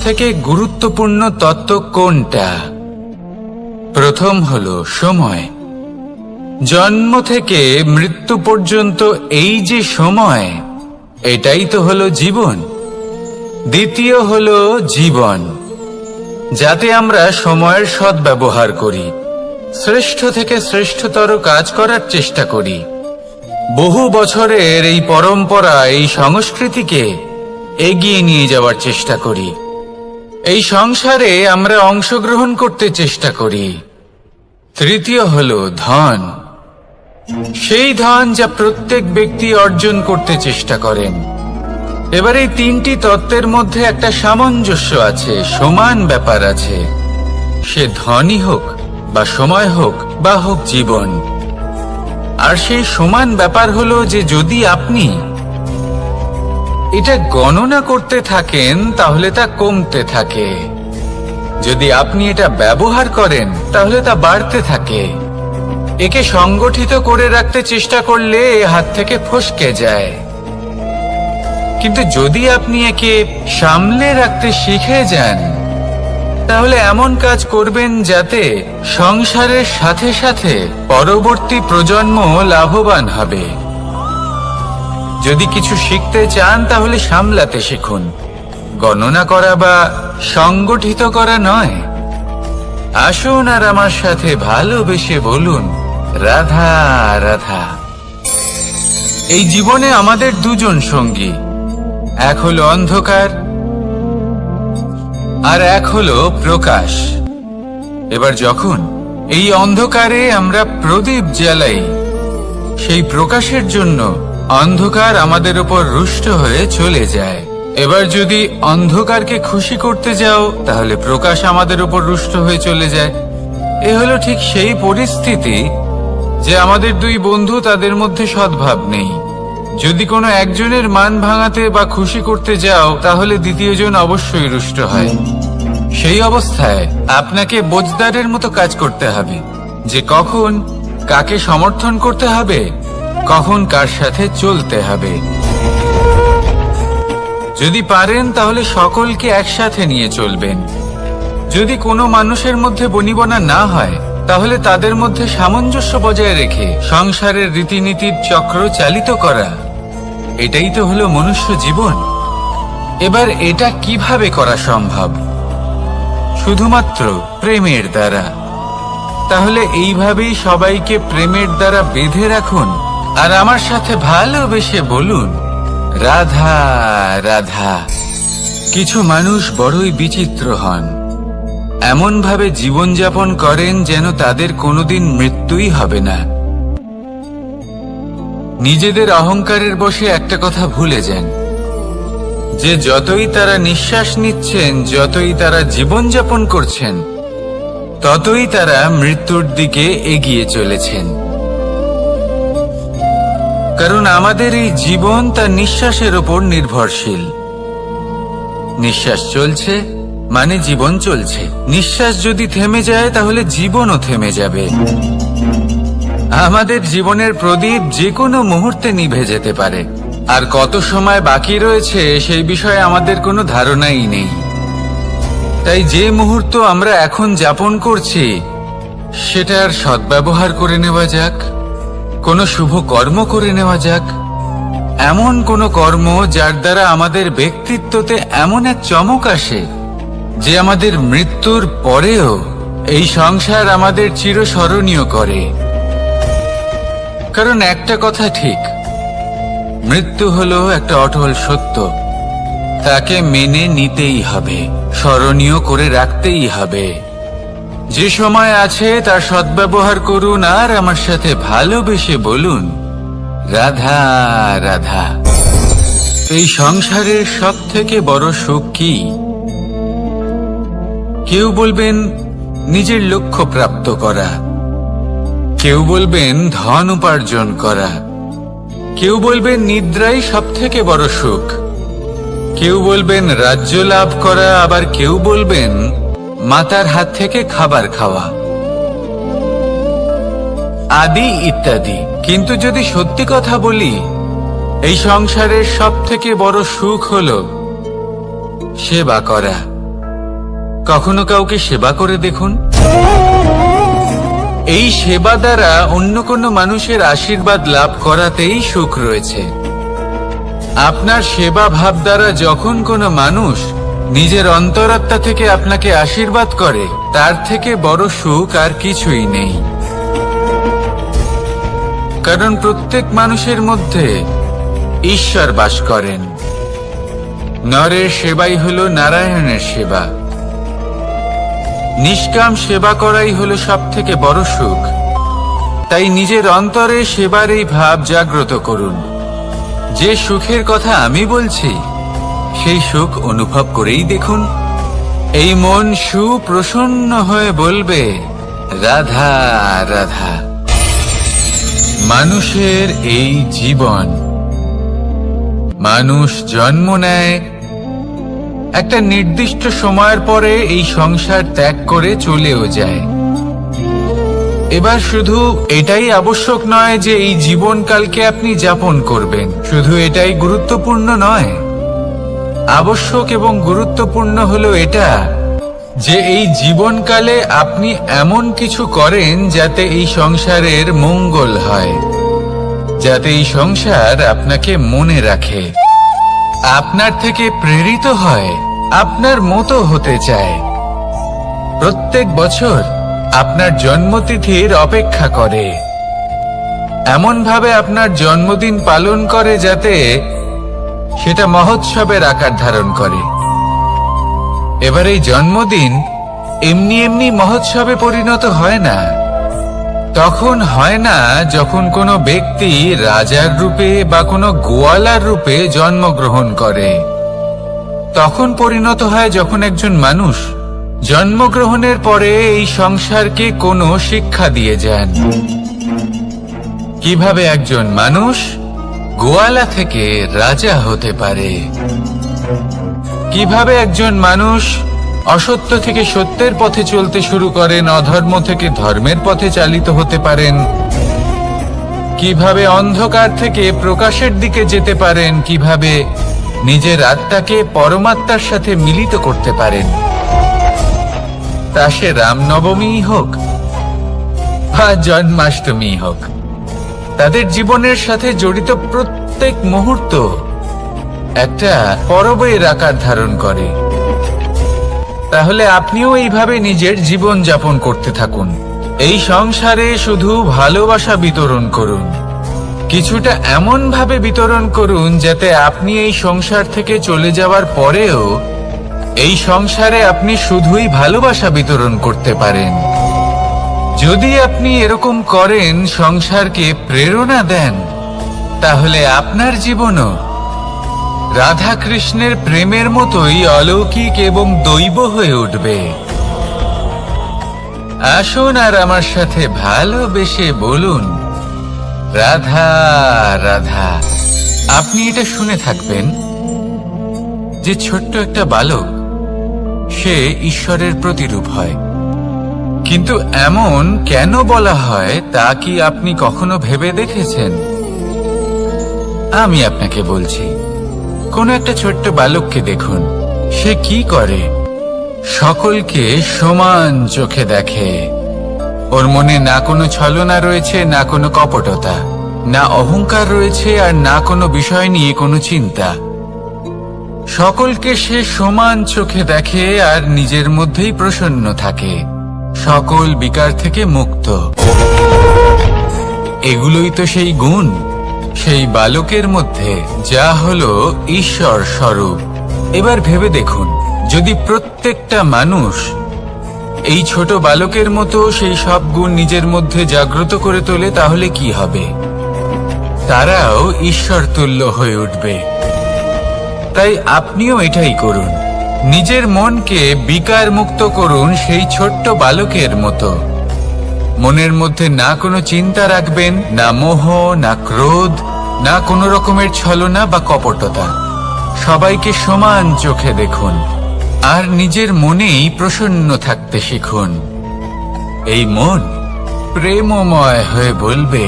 সবথেকে গুরুত্বপূর্ণ তত্ত্ব কোনটা? প্রথম হলো সময়। জন্ম থেকে মৃত্যু পর্যন্ত এই যে সময়, এটাই তো হলো জীবন। দ্বিতীয় হলো জীবন, যাতে আমরা সময়ের সদ্ব্যবহার করি, শ্রেষ্ঠ থেকে শ্রেষ্ঠতর কাজ করার চেষ্টা করি। বহু বছরের এই পরম্পরা, এই সংস্কৃতিকে এগিয়ে নিয়ে যাওয়ার চেষ্টা করি। এই সংসারে আমরা অংশগ্রহণ করতে চেষ্টা করি। তৃতীয় হলো ধন, সেই ধন যা প্রত্যেক ব্যক্তি অর্জন করতে চেষ্টা করেন। এবার এই তিনটি তত্ত্বের মধ্যে একটা সামঞ্জস্য আছে, সমান ব্যাপার আছে। সে ধনই হোক বা সময় হোক বা হোক জীবন। আর সেই সমান ব্যাপার হলো যে যদি আপনি এটা গণনা করতে থাকেন তাহলে তা কমতে থাকে, যদি আপনি এটা ব্যবহার করেন তাহলে তা বাড়তে থাকে। একে সংগঠিত করে রাখতে চেষ্টা করলে এ হাত থেকে ফসকে যায়, কিন্তু যদি আপনি একে সামলে রাখতে শিখে যান তাহলে এমন কাজ করবেন যাতে সংসারের সাথে সাথে পরবর্তী প্রজন্ম লাভবান হবে। যদি কিছু শিখতে চান তাহলে সামলাতে শিখুন, গণনা করা বা সংগঠিত করা নয়। আসুন আর আমার সাথে ভালোবেসে বলুন, রাধা রাধা। এই জীবনে আমাদের দুজন সঙ্গী, এক হলো অন্ধকার আর এক হলো প্রকাশ। এবার যখন এই অন্ধকারে আমরা প্রদীপ জ্বালাই, সেই প্রকাশের জন্য অন্ধকার আমাদের উপর রুষ্ট হয়ে চলে যায়। এবার যদি অন্ধকারকে খুশি করতে যাও তাহলে প্রকাশ আমাদের উপর রুষ্ট হয়ে চলে যায়। এ হলো ঠিক সেই পরিস্থিতি যে আমাদের দুই বন্ধু, তাদের মধ্যে সদ্ভাব নেই। যদি কোনো একজনের মান ভাঙাতে বা খুশি করতে যাও তাহলে দ্বিতীয়জন অবশ্যই রুষ্ট হয়। সেই অবস্থায় আপনাকে বোঝদারের মতো কাজ করতে হবে যে কখন কাকে সমর্থন করতে হবে, কখন কার সাথে চলতে হবে। যদি পারেন তাহলে সকলকে একসাথে নিয়ে চলবেন। যদি কোনো মানুষের মধ্যে বনিবনা না হয় তাহলে তাদের মধ্যে সামঞ্জস্য বজায় রেখে সংসারের রীতিনীতির চক্র চালিত করা, এটাই তো হলো মনুষ্য জীবন। এবার এটা কিভাবে করা সম্ভব? শুধুমাত্র প্রেমের দ্বারা। তাহলে এইভাবেই সবাইকে প্রেমের দ্বারা বেঁধে রাখুন আর আমার সাথে ভালোবেসে বলুন, রাধা রাধা। কিছু মানুষ বড়ই বিচিত্র হন, এমন ভাবে জীবনযাপন করেন যেন তাদের কোনোদিন মৃত্যুই হবে না। নিজেদের অহংকারের বশে একটা কথা ভুলে যান যে যতই তারা নিঃশ্বাস নিচ্ছেন, যতই তারা জীবনযাপন করছেন, ততই তারা মৃত্যুর দিকে এগিয়ে চলেছেন। কারণ আমাদের এই জীবন তার নিঃশ্বাসের উপর নির্ভরশীল। নিঃশ্বাস চলছে মানে জীবন চলছে। নিঃশ্বাস যদি থেমে যায় তাহলে জীবনও থেমে যাবে। আমাদের জীবনের প্রদীপ যে কোনো মুহূর্তে নিভে যেতে পারে, আর কত সময় বাকি রয়েছে সেই বিষয়ে আমাদের কোনো ধারণাই নেই। তাই যে মুহূর্ত আমরা এখন যাপন করছি সেটার সদ্ব্যবহার করে নেওয়া যাক, কোনো শুভ কর্ম করে নেওয়া যাক, এমন কোনো কর্ম যার দ্বারা আমাদের ব্যক্তিত্বতে এমন এক চমক আসে যে আমাদের মৃত্যুর পরেও এই সংসার আমাদের চিরস্মরণীয় করে। কারণ একটা কথা ঠিক, মৃত্যু হলো একটা অটল সত্য, তাকে মেনে নিতেই হবে, স্মরণীয় করে রাখতেই হবে। যে সময় আছে তার সদ্ব্যবহার করুন আর আমার সাথে ভালোবেসে বলুন, রাধা রাধা। এই সংসারের সব থেকে বড় সুখ কি? কেউ বলবেন নিজের লক্ষ্য প্রাপ্ত করা, কেউ বলবেন ধন উপার্জন করা, কেউ বলবেন নিদ্রাই সব থেকে বড় সুখ, কেউ বলবেন রাজ্য লাভ করা, আবার কেউ বলবেন মাতার হাত থেকে খাবার খাওয়া, আদি ইত্যাদি। কিন্তু যদি সত্যি কথা বলি, এই সংসারের সব থেকে বড় সুখ হলো সেবা করা, কখনো কাউকে সেবা করে দেখুন। এই সেবা দ্বারা অন্য কোনো মানুষের আশীর্বাদ লাভ করাতেই সুখ রয়েছে। আপনার সেবা ভাব দ্বারা যখন কোনো মানুষ নিজের অন্তরাত্মা থেকে আপনাকে আশীর্বাদ করে, তার থেকে বড় সুখ আর কিছুই নেই। কারণ প্রত্যেক মানুষের মধ্যে ঈশ্বর বাস করেন। নরের সেবাই হলো নারায়ণের সেবা। নিষ্কাম সেবা করাই হলো সব থেকে বড় সুখ। তাই নিজের অন্তরে সেবার এই ভাব জাগ্রত করুন। যে সুখের কথা আমি বলছি, সেই সুখ অনুভব করেই দেখুন। এই মন সুপ্রসন্ন হয়ে বলবে, রাধা রাধা। মানুষের এই জীবন, মানুষ জন্ম নেয়, একটা নির্দিষ্ট সময়ের পরে এই সংসার ত্যাগ করে চলেও যায়। এবার শুধু এটাই আবশ্যক নয় যে এই জীবনকালকে আপনি যাপন করবেন, শুধু এটাই গুরুত্বপূর্ণ নয়। আবশ্যক এবং গুরুত্বপূর্ণ হলো এটা যে এই জীবনকালে আপনি এমন কিছু করেন যাতে এই সংসারের মঙ্গল হয়, যাতে এই সংসার আপনাকে মনে রাখে, আপনার থেকে প্রেরিত হয়, আপনার মতো হতে চায়। প্রত্যেক বছর আপনার জন্মতিথির অপেক্ষা করে, এমন ভাবে আপনার জন্মদিন পালন করে যাতে সেটা মহোৎসবের আকার ধারণ করে। এবার এই জন্মদিন এমনি এমনি মহোৎসবে পরিণত হয় না। তখন হয় না যখন কোনো ব্যক্তি রাজার রূপে বা কোনো গোয়ালার রূপে জন্মগ্রহণ করে। তখন পরিণত হয় যখন একজন মানুষ জন্মগ্রহণের পরে এই সংসারকে কোনো শিক্ষা দিয়ে যান। কিভাবে একজন মানুষ গোয়ালা থেকে রাজা হতে পারে, কিভাবে একজন মানুষ অসত্য থেকে সত্যের পথে চলতে শুরু করেন, অধর্ম থেকে ধর্মের পথে চালিত হতে পারেন, কিভাবে অন্ধকার থেকে প্রকাশের দিকে যেতে পারেন, কিভাবে নিজের আত্মাকে পরমাত্মার সাথে মিলিত করতে পারেন। তা সে রামনবমী হোক বা জন্মাষ্টমী হোক, তাদের জীবনের সাথে জড়িত প্রত্যেক মুহূর্ত একটা পরবের আকার ধারণ করে। তাহলে আপনিও এইভাবে নিজের জীবন যাপন করতে থাকুন। এই সংসারে শুধু ভালোবাসা বিতরণ করুন, কিছুটা এমন ভাবে বিতরণ করুন যাতে আপনি এই সংসার থেকে চলে যাওয়ার পরেও এই সংসারে আপনি শুধুই ভালোবাসা বিতরণ করতে পারেন। যদি আপনি এরকম করেন, সংসারকে প্রেরণা দেন, তাহলে আপনার জীবনও রাধা কৃষ্ণের প্রেমের মতোই অলৌকিক এবং দৈব হয়ে উঠবে। আসুন আর আমার সাথে ভালোবেসে বলুন, রাধা রাধা। আপনি এটা শুনে থাকবেন যে ছোট্ট একটা বালক, সে ঈশ্বরের প্রতিরূপ হয়। কিন্তু এমন কেন বলা হয় তা কি আপনি কখনো ভেবে দেখেছেন? আমি আপনাকে বলছি, কোন একটা ছোট্ট বালককে দেখুন, সে কি করে? সকলকে সমান চোখে দেখে। ওর মনে না কোনো ছলনা রয়েছে, না কোনো কপটতা, না অহংকার রয়েছে, আর না কোনো বিষয় নিয়ে কোনো চিন্তা। সকলকে সে সমান চোখে দেখে আর নিজের মধ্যেই প্রসন্ন থাকে, সকল বিকার থেকে মুক্ত। এগুলোই তো সেই গুণ সেই বালকের মধ্যে, যা হলো ঈশ্বর স্বরূপ। এবার ভেবে দেখুন, যদি প্রত্যেকটা মানুষ এই ছোট বালকের মতো সেই সব গুণ নিজের মধ্যে জাগ্রত করে তোলে, তাহলে কি হবে? তারাও ঈশ্বর তুল্য হয়ে উঠবে। তাই আপনিও এটাই করুন, নিজের মনকে বিকার মুক্ত করুন সেই ছোট্ট বালকের মতো। মনের মধ্যে না কোনো চিন্তা রাখবেন, না মোহ, না ক্রোধ, না কোনো রকমের ছলনা বা কপটতা। সবাইকে সমান চোখে দেখুন আর নিজের মনেই প্রসন্ন থাকতে শিখুন। এই মন প্রেমময় হয়ে বলবে,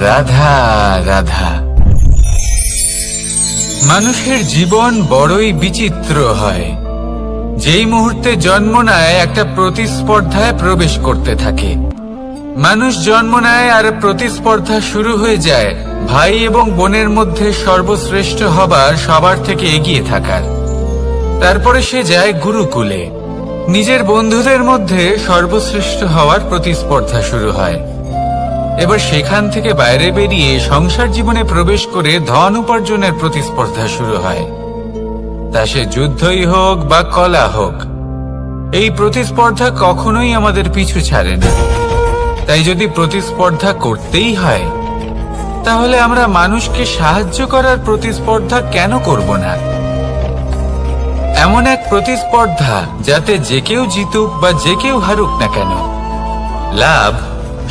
রাধা রাধা। মানুষের জীবন বড়ই বিচিত্র হয়। যেই মুহূর্তে জন্ম নেয় একটা প্রতিস্পর্ধায় প্রবেশ করতে থাকে। মানুষ জন্ম নেয় আর প্রতিস্পর্ধা শুরু হয়ে যায় ভাই এবং বোনের মধ্যে সর্বশ্রেষ্ঠ হবার, সবার থেকে এগিয়ে থাকার। তারপরে সে যায় গুরুকুলে, নিজের বন্ধুদের মধ্যে সর্বশ্রেষ্ঠ হওয়ার প্রতিস্পর্ধা শুরু হয়। এবার সেখান থেকে বাইরে বেরিয়ে সংসার জীবনে প্রবেশ করে ধন উপার্জনের প্রতিস্পর্ধা শুরু হয়। তা সে যুদ্ধই হোক বা কলা হোক, এই প্রতিস্পর্ধা কখনোই আমাদের পিছু ছাড়ে না। তাই যদি প্রতিস্পর্ধা করতেই হয়, তাহলে আমরা মানুষকে সাহায্য করার প্রতিস্পর্ধা কেন করব না? এমন এক প্রতিস্পর্ধা যাতে যে কেউ জিতুক বা যে কেউ হারুক না কেন, লাভ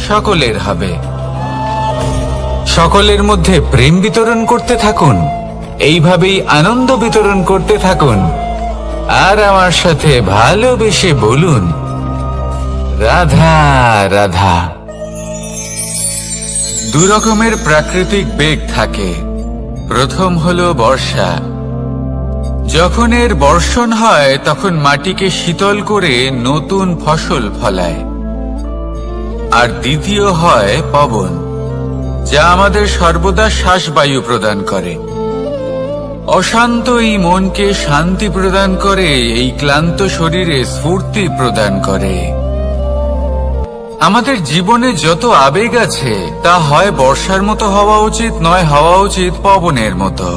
সকলের হবে। সকলের মধ্যে প্রেম বিতরণ করতে থাকুন, এইভাবেই আনন্দ বিতরণ করতে থাকুন, আর আমার সাথে ভালোবেসে বলুন, রাধা রাধা। দু রকমের প্রাকৃতিক বেগ থাকে। প্রথম হলো বর্ষা। যখন এর বর্ষণ হয় তখন মাটিকে শীতল করে নতুন ফসল ফলায়। আর দ্বিতীয় হয় পবন, যা আমাদের সর্বদা শ্বাসবায়ু প্রদান করে। অশান্ত এই মনকে শান্তি প্রদান করে, এই ক্লান্ত শরীরে স্ফূর্তি প্রদান করে। আমাদের জীবনে যত আবেগ আছে তা হয় বর্ষার মতো হওয়া উচিত, নয় হওয়া উচিত পবনের মতো।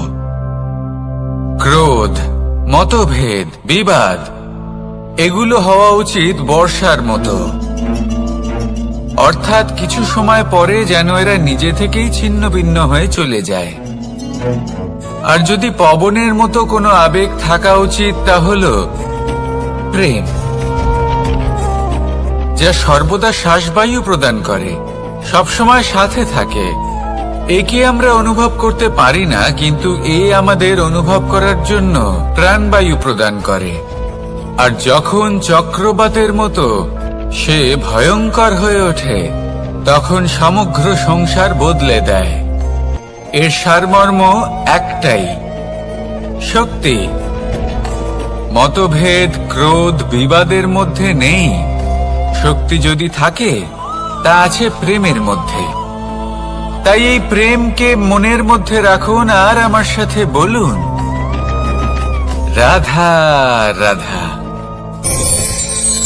ক্রোধ, মতভেদ, বিবাদ, এগুলো হওয়া উচিত বর্ষার মতো। অর্থাৎ কিছু সময় পরে যেন এরা নিজে থেকেই ছিন্ন ভিন্ন হয়ে চলে যায়। আর যদি পবনের মতো কোনো আবেগ থাকা উচিত, তা হলো প্রেম, যা সর্বদা শ্বাসবায়ু প্রদান করে, সবসময় সাথে থাকে। একে আমরা অনুভব করতে পারি না, কিন্তু এ আমাদের অনুভব করার জন্য প্রাণবায়ু প্রদান করে। আর যখন চক্রবাতের মতো সে ভয়ঙ্কর হয়ে ওঠে, তখন সমগ্র সংসার বদলে দেয়। এর সারমর্ম একটাই, শক্তি। মতভেদ, ক্রোধ, বিবাদের মধ্যে নেই। শক্তি যদি থাকে, তা আছে প্রেমের মধ্যে। তাই এই প্রেমকে মনের মধ্যে রাখুন আর আমার সাথে বলুন, রাধা রাধা।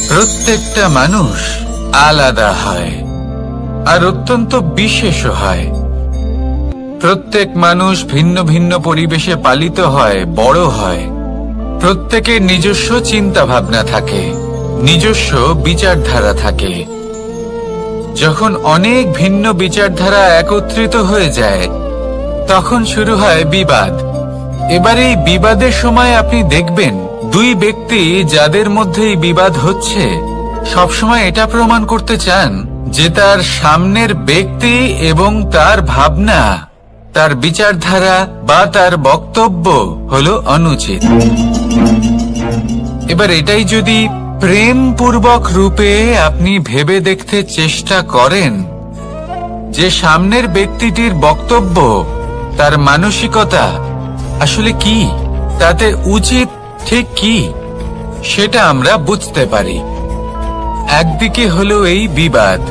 প্রত্যেকটা মানুষ আলাদা হয় আর অত্যন্ত বিশেষ হয়। প্রত্যেক মানুষ ভিন্ন ভিন্ন পরিবেশে পালিত হয়, বড় হয়। প্রত্যেকের নিজস্ব চিন্তা ভাবনা থাকে, নিজস্ব বিচারধারা থাকে। যখন অনেক ভিন্ন বিচারধারা একত্রিত হয়ে যায়, তখন শুরু হয় বিবাদ। এবার এই বিবাদের সময় আপনি দেখবেন, দুই ব্যক্তি যাদের মধ্যে এই বিবাদ হচ্ছে, সবসময় এটা প্রমাণ করতে চান যে তার সামনের ব্যক্তি এবং তার ভাবনা, তার বিচারধারা বা তার বক্তব্য হলো অনুচিত। এবার এটাই যদি প্রেমপূর্বক রূপে আপনি ভেবে দেখতে চেষ্টা করেন যে সামনের ব্যক্তিটির বক্তব্য, তার মানসিকতা আসলে কি, তাতে উচিত ঠিক কি, সেটা আমরা বুঝতে পারি। একদিকে হলো এই বিবাদ,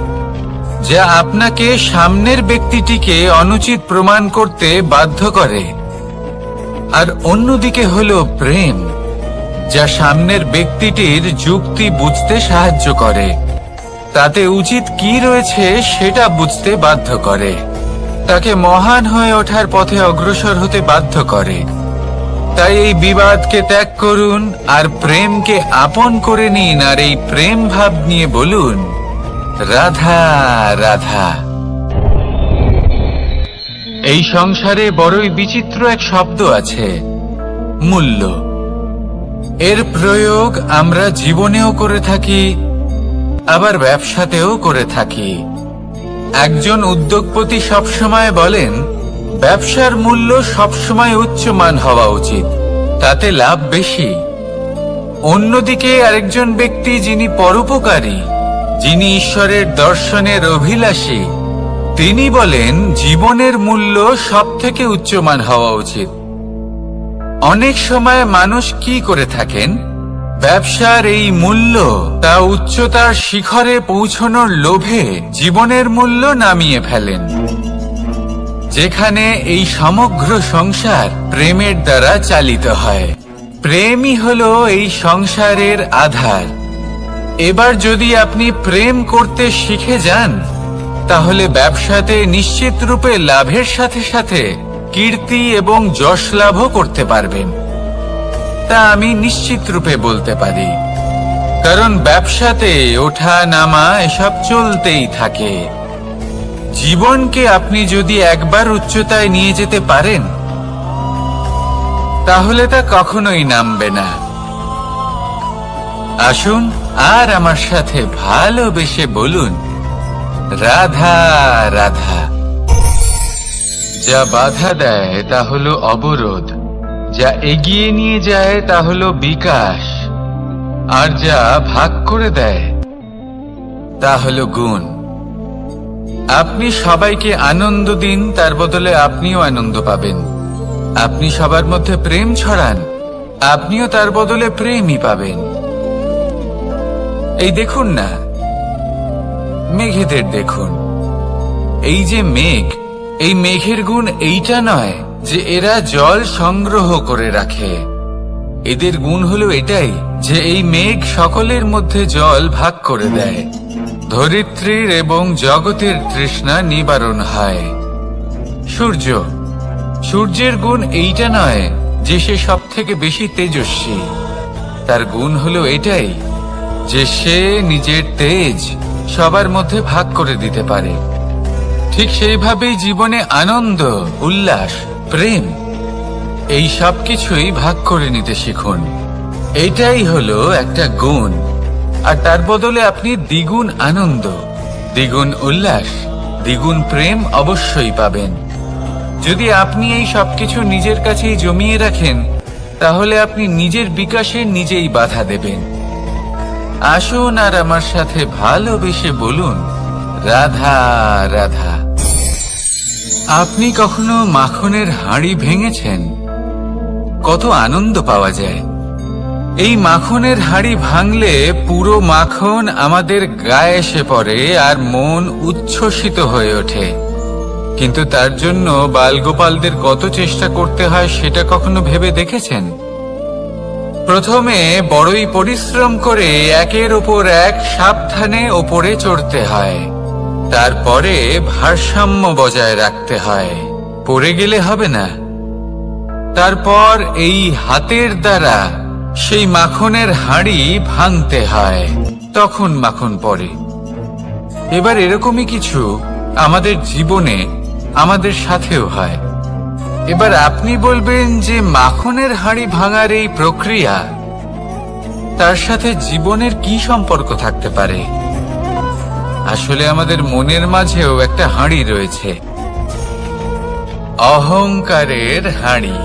যা আপনাকে সামনের ব্যক্তিটিকে অনুচিত প্রমাণ করতে বাধ্য করে। আর অন্যদিকে হলো প্রেম, যা সামনের ব্যক্তিটির যুক্তি বুঝতে সাহায্য করে, তাতে উচিত কি রয়েছে সেটা বুঝতে বাধ্য করে, তাকে মহান হয়ে ওঠার পথে অগ্রসর হতে বাধ্য করে। তাই এই বিবাদকে ত্যাগ করুন আর প্রেমকে আপন করে নিন, আর এই প্রেম ভাব নিয়ে বলুন, রাধা রাধা। এই সংসারে বড়ই বিচিত্র এক শব্দ আছে, মূল্য। এর প্রয়োগ আমরা জীবনেও করে থাকি, আবার ব্যবসাতেও করে থাকি। একজন উদ্যোগপতি সবসময় বলেন, ব্যবসার মূল্য সবসময় উচ্চমান হওয়া উচিত, তাতে লাভ বেশি। অন্যদিকে আরেকজন ব্যক্তি যিনি পরোপকারী, যিনি ঈশ্বরের দর্শনের অভিলাষী, তিনি বলেন জীবনের মূল্য সব থেকে উচ্চমান হওয়া উচিত। অনেক সময় মানুষ কি করে থাকেন, ব্যবসার এই মূল্য তা উচ্চতার শিখরে পৌঁছানোর লোভে জীবনের মূল্য নামিয়ে ফেলেন, যেখানে এই সমগ্র সংসার প্রেমের দ্বারা চালিত হয়। প্রেমই হলো এই সংসারের আধার। এবার যদি আপনি প্রেম করতে শিখে যান, তাহলে ব্যবসাতে নিশ্চিত রূপে লাভের সাথে সাথে কীর্তি এবং যশ লাভও করতে পারবেন। তা আমি নিশ্চিত রূপে বলতে পারি, কারণ ব্যবসাতে ওঠা নামা এসব চলতেই থাকে। জীবনকে আপনি যদি একবার উচ্চতায় নিয়ে যেতে পারেন, তাহলে তা কখনোই নামবে না। আসুন আর আমার সাথে ভালোবেসে বলুন, রাধা রাধা। যা বাধা দেয় তা হলো অবরোধ, যা এগিয়ে নিয়ে যায় তা হলো বিকাশ, আর যা ভাগ করে দেয় তা হলো গুণ। আপনি সবাইকে আনন্দ দিন, তার বদলে আপনিও আনন্দ পাবেন। আপনি সবার মধ্যে প্রেম ছড়ান, আপনিও তার বদলে প্রেমই পাবেন। এই দেখুন না, মেঘেদের দেখুন। এই যে মেঘ, এই মেঘের গুণ এইটা নয় যে এরা জল সংগ্রহ করে রাখে। এদের গুণ হলো এটাই যে এই মেঘ সকলের মধ্যে জল ভাগ করে দেয়। ধরিত্রীর এবং জগতের তৃষ্ণা নিবারণ হয়। সূর্য, সূর্যের গুণ এইটা নয় যে সে সব থেকে বেশি তেজস্বী। তার গুণ হলো এটাই যে সে নিজের তেজ সবার মধ্যে ভাগ করে দিতে পারে। ঠিক সেইভাবেই জীবনে আনন্দ, উল্লাস, প্রেম এই সব কিছুই ভাগ করে নিতে শিখুন। এটাই হলো একটা গুণ, আর তার বদলে আপনি দ্বিগুণ আনন্দ, দ্বিগুণ উল্লাস, দ্বিগুণ প্রেম অবশ্যই পাবেন। যদি আপনি এই সবকিছু নিজের কাছেই জমিয়ে রাখেন, তাহলে আপনি নিজের বিকাশে নিজেই বাধা দেবেন। আসুন আর আমার সাথে ভালোবেসে বলুন, রাধা রাধা। আপনি কখনো মাখনের হাঁড়ি ভেঙেছেন? কত আনন্দ পাওয়া যায়। এই মাখনের হাঁড়ি ভাঙলে পুরো মাখন আমাদের গায়ে এসে পড়ে আর মন উচ্ছ্বসিত হয়ে ওঠে। কিন্তু তার জন্য বালগোপালদের কত চেষ্টা করতে হয় সেটা কখনো ভেবে দেখেছেন? প্রথমে বড়ই পরিশ্রম করে একের ওপর এক সাবধানে ওপরে চড়তে হয়, তারপরে ভারসাম্য বজায় রাখতে হয়, পড়ে গেলে হবে না। তারপর এই হাতের দ্বারা সেই মাখনের হাঁড়ি ভাঙতে হয়, তখন মাখন পড়ে। এবার এরকমই কিছু আমাদের জীবনে আমাদের সাথেও হয়। এবার আপনি বলবেন যে মাখনের হাঁড়ি ভাঙার এই প্রক্রিয়া, তার সাথে জীবনের কি সম্পর্ক থাকতে পারে? আসলে আমাদের মনের মাঝেও একটা হাঁড়ি রয়েছে, অহংকারের হাঁড়ি।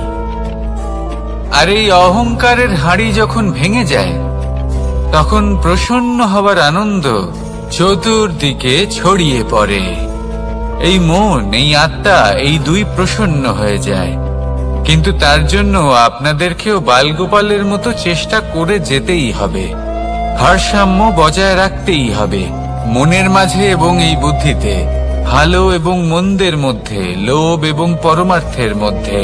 আর এই অহংকারের হাঁড়ি যখন ভেঙে যায়, তখন প্রসন্ন হবার আনন্দ চতুর্দিকে ছড়িয়ে পড়ে। এই মন, এই আত্মা, এই দুই প্রসন্ন হয়ে যায়। কিন্তু তার জন্য আপনাদেরকেও বালগোপালের মতো চেষ্টা করে যেতেই হবে, ভারসাম্য বজায় রাখতেই হবে মনের মাঝে এবং এই বুদ্ধিতে, ভালো এবং মন্দের মধ্যে, লোভ এবং পরমার্থের মধ্যে।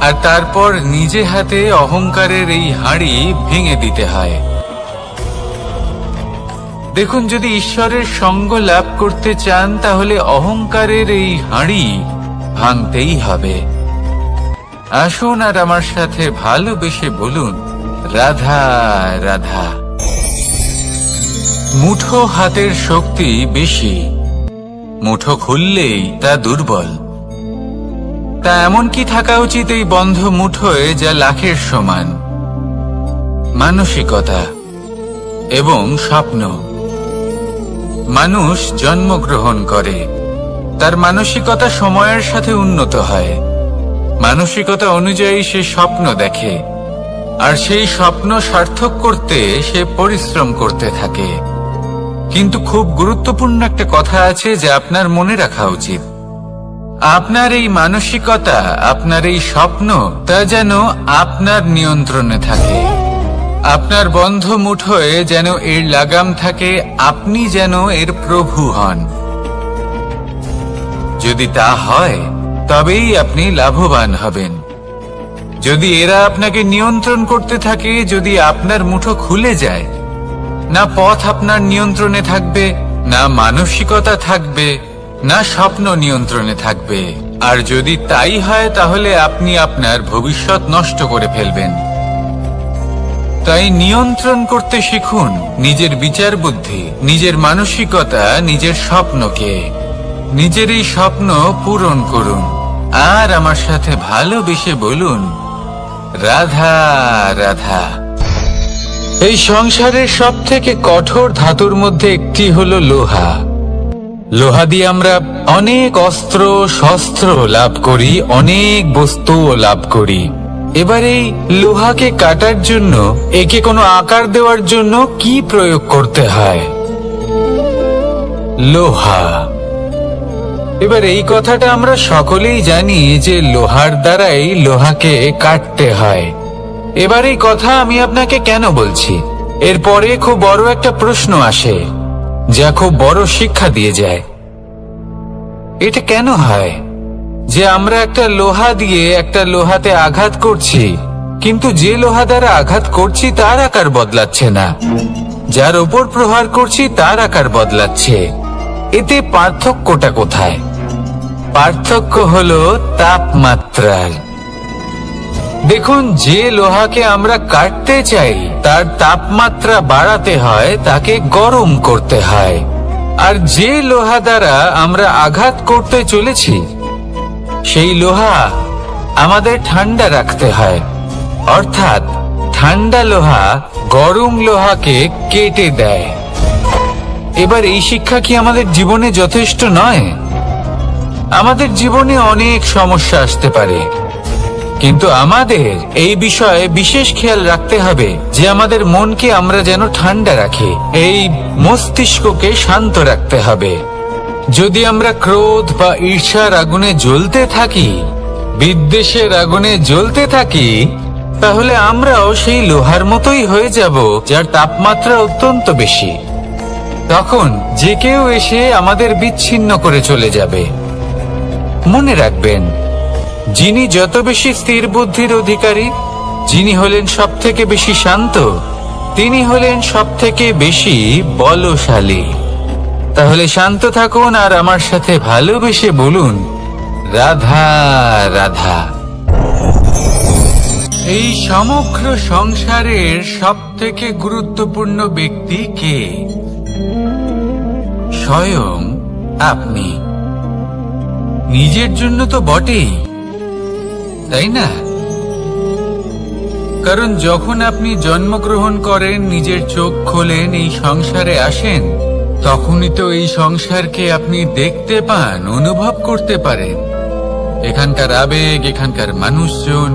আর তারপর নিজে হাতে অহংকারের এই হাঁড়ি ভেঙে দিতে হয়। দেখুন, যদি ঈশ্বরের সঙ্গ লাভ করতে চান, তাহলে অহংকারের এই হাঁড়ি ভাঙতেই হবে। আসুন আর আমার সাথে ভালোবেসে বলুন, রাধা রাধা। মুঠো হাতের শক্তি বেশি, মুঠো খুললেই তা দুর্বল। তা এমন কি থাকা উচিত এই বন্ধ মুঠোয় যা লাখের সমান? মানসিকতা এবং স্বপ্ন। মানুষ জন্মগ্রহণ করে, তার মানসিকতা সময়ের সাথে উন্নত হয়। মানসিকতা অনুযায়ী সে স্বপ্ন দেখে, আর সেই স্বপ্ন সার্থক করতে সে পরিশ্রম করতে থাকে। কিন্তু খুব গুরুত্বপূর্ণ একটা কথা আছে যা আপনার মনে রাখা উচিত। আপনার এই মানসিকতা, আপনার এই স্বপ্ন, তা যেন আপনার নিয়ন্ত্রণে থাকে। আপনার বন্ধ মুঠোয় যেন এর লাগাম থাকে, আপনি যেন এর প্রভু হন। যদি তা হয় তবেই আপনি লাভবান হবেন। যদি এরা আপনাকে নিয়ন্ত্রণ করতে থাকে, যদি আপনার মুঠো খুলে যায়, না পথ আপনার নিয়ন্ত্রণে থাকবে, না মানসিকতা থাকবে, না স্বপ্ন নিয়ন্ত্রণে থাকবে। আর যদি তাই হয় তাহলে আপনি আপনার ভবিষ্যৎ নষ্ট করে ফেলবেন। তাই নিয়ন্ত্রণ করতে শিখুন নিজের বিচার বুদ্ধি, নিজের মানসিকতা, নিজের স্বপ্নকে। নিজের এই স্বপ্ন পূরণ করুন আর আমার সাথে ভালোবেসে বলুন, রাধা রাধা। এই সংসারের সব থেকে কঠোর ধাতুর মধ্যে একটি হলো লোহা। লোহা দিয়ে আমরা অনেক অস্ত্র শস্ত্র লাভ করি, অনেক বস্তুও লাভ করি। এবার এই লোহাকে কাটার জন্য, একে কোনো আকার দেওয়ার জন্য কি প্রয়োগ করতে হয়? লোহা। এবার এই কথাটা আমরা সকলেই জানি যে লোহার দ্বারাই লোহাকে কাটতে হয়। এবার এই কথা আমি আপনাকে কেন বলছি? এরপরে খুব বড় একটা প্রশ্ন আসে যা খুব বড় শিক্ষা দিয়ে যায়। এটা কেন হয় যে আমরা একটা লোহা দিয়ে একটা লোহাতে আঘাত করছি, কিন্তু যে লোহা দ্বারা আঘাত করছি তার আকার বদলাচ্ছে না, যার ওপর প্রহার করছি তার আকার বদলাচ্ছে? এতে পার্থক্যটা কোথায়? পার্থক্য হলো তাপমাত্রার। দেখুন, যে লোহাকে আমরা কাটতে চাই তার তাপমাত্রা বাড়াতে হয়, তাকে গরম করতে হয়। আর যে লোহা দ্বারা আমরা আঘাত করতে চলেছি সেই লোহা আমাদের ঠান্ডা রাখতে হয়। অর্থাৎ ঠান্ডা লোহা গরম লোহাকে কেটে দেয়। এবার এই শিক্ষা কি আমাদের জীবনে যথেষ্ট নয়? আমাদের জীবনে অনেক সমস্যা আসতে পারে, কিন্তু আমাদের এই বিষয়ে বিশেষ খেয়াল রাখতে হবে যে আমাদের মনকে আমরা যেন ঠান্ডা রাখি, এই মস্তিষ্ককে শান্ত রাখতে হবে। যদি আমরা ক্রোধ বা ঈর্ষার আগুনে জ্বলতে থাকি, বিদ্বেষের আগুনে জ্বলতে থাকি, তাহলে আমরাও সেই লোহার মতোই হয়ে যাব যার তাপমাত্রা অত্যন্ত বেশি। তখন যে কেউ এসে আমাদের বিচ্ছিন্ন করে চলে যাবে। মনে রাখবেন, যিনি যত বেশি স্থির বুদ্ধির অধিকারী, যিনি হলেন সব থেকে বেশি শান্ত, তিনি হলেন সব থেকে বেশি বলশালী। তাহলে শান্ত থাকুন আর আমার সাথে ভালোবেসে বলুন, রাধা রাধা। এই সমগ্র সংসারের সব থেকে গুরুত্বপূর্ণ ব্যক্তি কে? স্বয়ং আপনি। নিজের জন্য তো বটেই, তাই না? কারণ যখন আপনি জন্মগ্রহণ করেন, নিজের চোখ খোলেন, এই সংসারে আসেন, তখনই তো এই সংসারকে আপনি দেখতে পান, অনুভব করতে পারেন। এখানকার আবেগ, এখানকার মানুষজন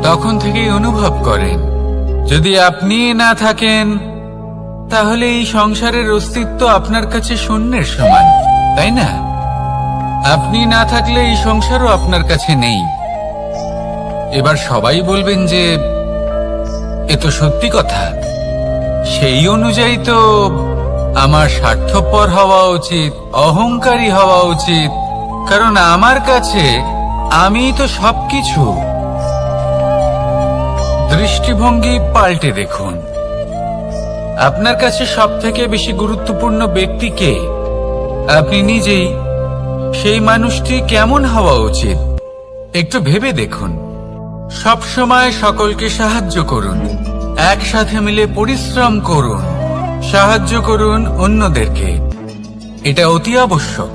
তখন থেকেই অনুভব করেন। যদি আপনি না থাকেন তাহলে এই সংসারের অস্তিত্ব আপনার কাছে শূন্যের সমান, তাই না? আপনি না থাকলে এই সংসারও আপনার কাছে নেই। এবার সবাই বলবেন যে এ তো সত্যি কথা, সেই অনুযায়ী তো আমার স্বার্থপর হওয়া উচিত, অহংকারী হওয়া উচিত, কারণ আমার কাছে আমি তো সবকিছু। দৃষ্টিভঙ্গি পাল্টে দেখুন, আপনার কাছে সব থেকে বেশি গুরুত্বপূর্ণ ব্যক্তি কে? আপনি নিজেই। সেই মানুষটি কেমন হওয়া উচিত একটু ভেবে দেখুন। সব সময় সকলকে সাহায্য করুন, একসাথে মিলে পরিশ্রম করুন, সাহায্য করুন অন্যদেরকে। এটা অতি আবশ্যক।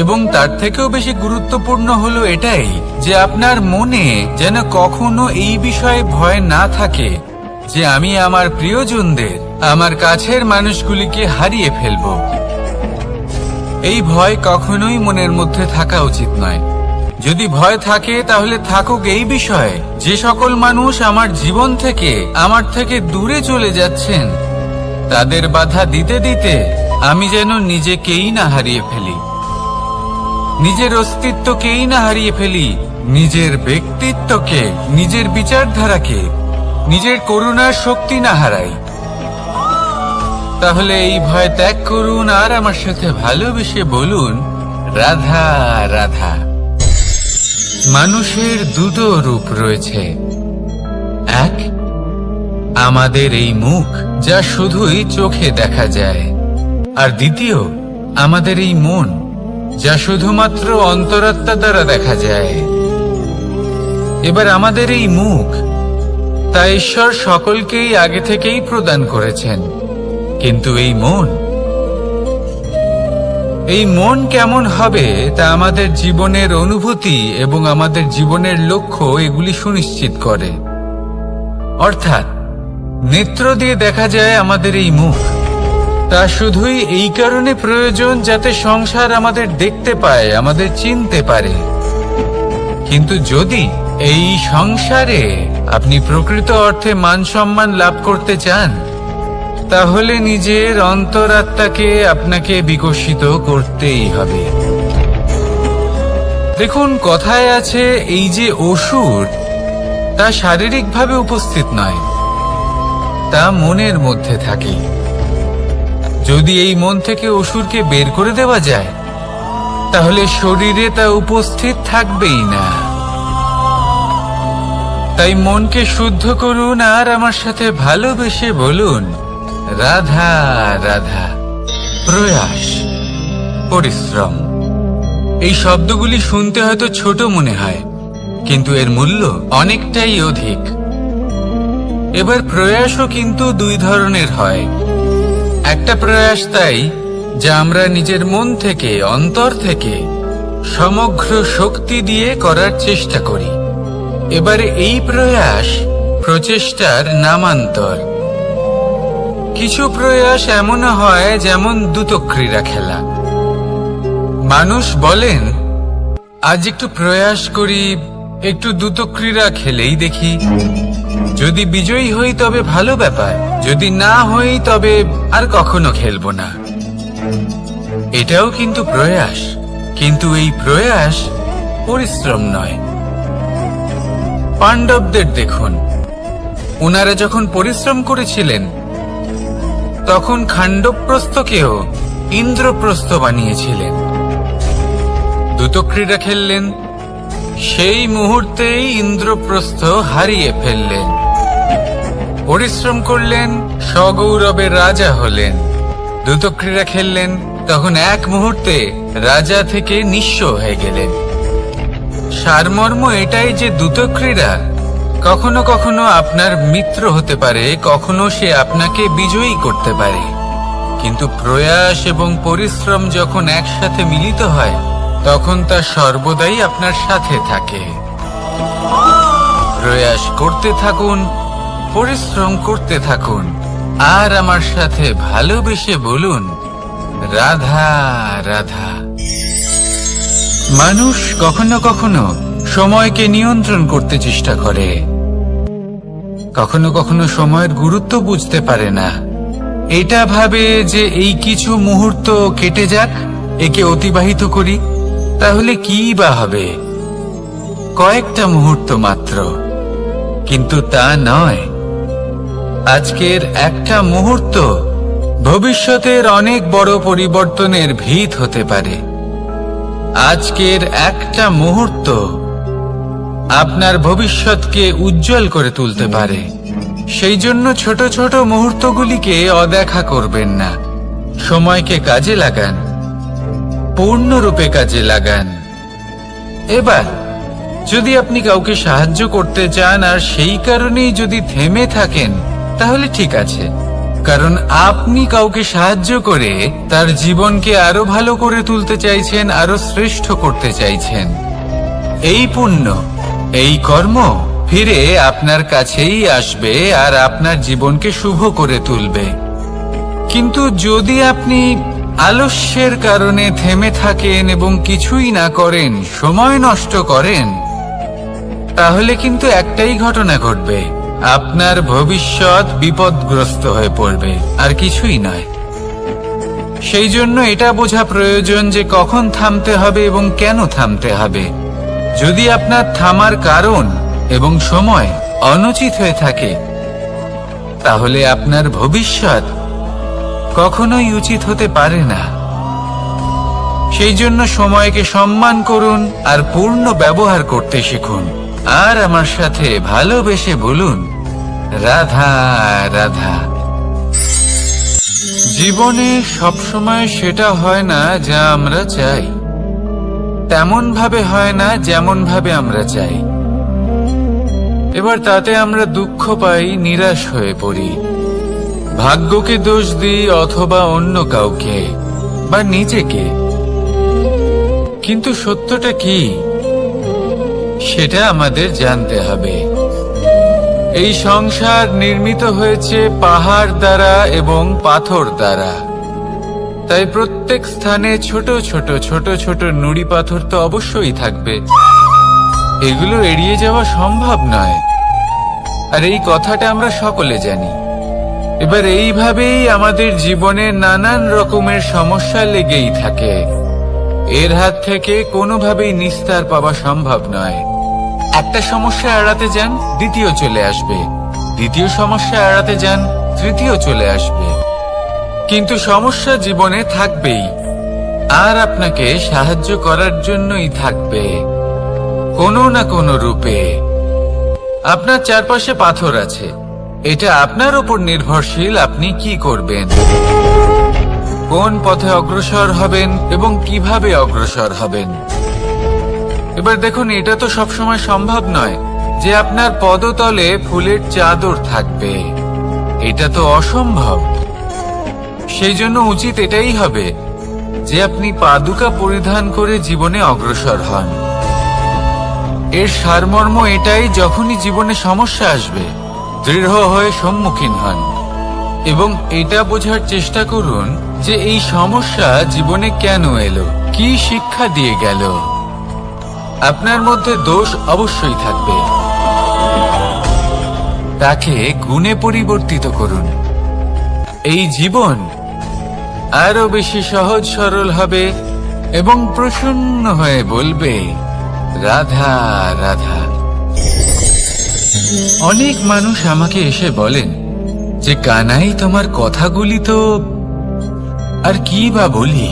এবং তার থেকেও বেশি গুরুত্বপূর্ণ হলো এটাই যে আপনার মনে যেন কখনো এই বিষয়ে ভয় না থাকে যে আমি আমার প্রিয়জনদের, আমার কাছের মানুষগুলিকে হারিয়ে ফেলব। এই ভয় কখনোই মনের মধ্যে থাকা উচিত নয়। যদি ভয় থাকে তাহলে থাকুক এই বিষয়ে যে সকল মানুষ আমার জীবন থেকে, আমার থেকে দূরে চলে যাচ্ছেন, তাদের বাধা দিতে দিতে আমি যেন নিজেকেই না হারিয়ে ফেলি, নিজের অস্তিত্বকেই না হারিয়ে ফেলি, নিজের ব্যক্তিত্বকে, নিজের বিচারধারাকে। নিজের করুণার শক্তি না হারাই, তাহলে এই ভয় ত্যাগ করুন আর আমার সাথে ভালোবেসে বলুন, রাধা রাধা। মানুষের দুটো রূপ রয়েছে, এক আমাদের এই মুখ যা শুধুই চোখে দেখা যায়, আর দ্বিতীয় আমাদের এই মন যা শুধুমাত্র অন্তরাত্মা দ্বারা দেখা যায়। এবার আমাদের এই মুখ তা ঈশ্বর সকলকেই আগে থেকেই প্রদান করেছেন, কিন্তু এই মন কেমন হবে তা আমাদের জীবনের অনুভূতি এবং আমাদের জীবনের লক্ষ্য এগুলি সুনিশ্চিত করে। অর্থাৎ নেত্র দিয়ে দেখা যায় আমাদের এই মুখ, তা শুধুই এই কারণে প্রয়োজন যাতে সংসার আমাদের দেখতে পায়, আমাদের চিনতে পারে। কিন্তু যদি এই সংসারে আপনি প্রকৃত অর্থে মান সম্মান লাভ করতে চান, তাহলে নিজের অন্তরাত্মাকে আপনাকে বিকশিত করতেই হবে। দেখুন, কথায় আছে এই যে অসুর, তা শারীরিকভাবে উপস্থিত নয়, তা মনের মধ্যে থাকে। যদি এই মন থেকে অসুরকে বের করে দেওয়া যায়, তাহলে শরীরে তা উপস্থিত থাকবেই না। তাই মনকে শুদ্ধ করুন আর আমার সাথে ভালোবেসে বলুন, রাধা রাধা। প্রয়াস, পরিশ্রম, এই শব্দগুলি শুনতে হয়তো ছোট মনে হয়, কিন্তু এর মূল্য অনেকটাই অধিক। এবার প্রয়াসও কিন্তু দুই ধরনের হয়। একটা প্রয়াস তাই যা আমরা নিজের মন থেকে, অন্তর থেকে সমগ্র শক্তি দিয়ে করার চেষ্টা করি। এবারে এই প্রয়াস প্রচেষ্টার নামান্তর। কিছু প্রয়াস এমনও হয় যেমন দ্রুতক্রীড়া খেলা। মানুষ বলেন, আজ একটু প্রয়াস করি, একটু দ্রুতক্রীড়া খেলেই দেখি, যদি বিজয়ী হই তবে ভালো ব্যাপার, যদি না হই তবে আর কখনো খেলবো না। এটাও কিন্তু প্রয়াস, কিন্তু এই প্রয়াস পরিশ্রম নয়। পাণ্ডবদের দেখুন, ওনারা যখন পরিশ্রম করেছিলেন তখন খাণ্ডবপ্রস্থকেও ইন্দ্রপ্রস্থ বানিয়েছিলেন। দ্রুতক্রীড়া খেললেন, সেই মুহূর্তেই ইন্দ্রপ্রস্থ হারিয়ে ফেললেন। পরিশ্রম করলেন, সগৌরবের রাজা হলেন। দ্রুতক্রীড়া খেললেন, তখন এক মুহূর্তে রাজা থেকে নিঃস্ব হয়ে গেলেন। সারমর্ম এটাই যে দ্রুতক্রীড়া কখনো কখনো আপনার মিত্র হতে পারে, কখনো সে আপনাকে বিজয়ী করতে পারে, কিন্তু প্রয়াস এবং পরিশ্রম যখন একসাথে মিলিত হয় তখন তা সর্বদাই আপনার সাথে থাকে। প্রয়াস করতে থাকুন, পরিশ্রম করতে থাকুন, আর আমার সাথে ভালোবেসে বলুন, রাধা রাধা। মানুষ কখনো কখনো সময়কে নিয়ন্ত্রণ করতে চেষ্টা করে, কখনো কখনো সময়ের গুরুত্ব বুঝতে পারে না। এটা ভাবে যে এই কিছু মুহূর্ত কেটে যাক, একে অতিবাহিত করি, তাহলে কি বা হবে, কয়েকটা মুহূর্ত মাত্র। কিন্তু তা নয়। আজকের একটা মুহূর্ত ভবিষ্যতের অনেক বড় পরিবর্তনের ভিত হতে পারে। আজকের একটা মুহূর্ত আপনার ভবিষ্যৎকে উজ্জ্বল করে তুলতে পারে। সেই জন্য ছোট ছোট মুহূর্তগুলিকে অদেখা করবেন না। সময়কে কাজে লাগান, পূর্ণরূপে কাজে লাগান। এবার যদি আপনি কাউকে সাহায্য করতে চান আর সেই কারণেই যদি থেমে থাকেন, তাহলে ঠিক আছে, কারণ আপনি কাউকে সাহায্য করে তার জীবনকে আরো ভালো করে তুলতে চাইছেন, আরো শ্রেষ্ঠ করতে চাইছেন। এই পুণ্য, এই কর্ম ফিরে আপনার কাছেই আসবে আর আপনার জীবনকে শুভ করে তুলবে। কিন্তু যদি আপনি আলস্যের কারণে থেমে থাকেন এবং কিছুই না করেন, সময় নষ্ট করেন, তাহলে কিন্তু একটাই ঘটনা ঘটবে, আপনার ভবিষ্যৎ বিপদগ্রস্ত হয়ে পড়বে, আর কিছুই নয়। সেই জন্য এটা বোঝা প্রয়োজন যে কখন থামতে হবে এবং কেন থামতে হবে। যদি আপনার থামার কারণ এবং সময় অনুচিত হয়ে থাকে, তাহলে আপনার ভবিষ্যৎ কখনোই উচিত হতে পারে না। সেই জন্য সময়কে সম্মান করুন আর পূর্ণ ব্যবহার করতে শিখুন। আর আমার সাথে ভালোবেসে বলুন, রাধা রাধা। জীবনে সবসময় সেটা হয় না যা আমরা চাই, তেমন ভাবে হয় না যেমন ভাবে আমরা চাই। এবার তাতে আমরা দুঃখ পাই, নিরাশ হয়ে পড়ি, ভাগ্যকে দোষ দিই অথবা অন্য কাউকে বা নিজেকে। কিন্তু সত্যটা কি সেটা আমাদের জানতে হবে। এই সংসার নির্মিত হয়েছে পাহাড় দ্বারা এবং পাথর দ্বারা, তাই প্রত্যেক স্থানে ছোট ছোট ছোট ছোট নুড়ি পাথর তো অবশ্যই থাকবে। এগুলো এড়িয়ে যাওয়া সম্ভব নয়, আর এই কথাটা আমরা সকলে জানি। এবার এইভাবেই আমাদের জীবনে নানান রকমের সমস্যা লেগেই থাকে। এর হাত থেকে কোনোভাবেই নিস্তার পাওয়া সম্ভব নয়। একটা সমস্যা এড়াতে যান, দ্বিতীয় চলে আসবে, দ্বিতীয় সমস্যা এড়াতে যান, তৃতীয় চলে আসবে। কিন্তু সমস্যা জীবনে থাকবেই, আর আপনাকে সাহায্য করার জন্যই থাকবে কোনো না কোনো রূপে। আপনার চারপাশে পাথর আছে, এটা আপনার উপর নির্ভরশীল আপনি কি করবেন, কোন পথে অগ্রসর হবেন এবং কিভাবে অগ্রসর হবেন। এবার দেখুন, এটা তো সবসময় সম্ভব নয় যে আপনার পদতলে ফুলের চাদর থাকবে, এটা তো অসম্ভব। সেই জন্য উচিত এটাই হবে যে আপনি পাদুকা পরিধান করে জীবনে অগ্রসর হন। এর সারমর্ম এটাই, যখনই জীবনে সমস্যা আসবে দৃঢ় হয়ে সম্মুখীন হন এবং এটা বোঝার চেষ্টা করুন যে এই সমস্যা জীবনে কেন এলো, কি শিক্ষা দিয়ে গেল। আপনার মধ্যে দোষ অবশ্যই থাকবে, তাকে গুণে পরিবর্তিত করুন। এই জীবন আরো বেশি সহজ সরল হবে এবং প্রসন্ন হয়ে বলবে, রাধা রাধা। অনেক মানুষ আমাকে এসে বলেন যে কানাই, তোমার কথাগুলি তো আর কি বা বলি,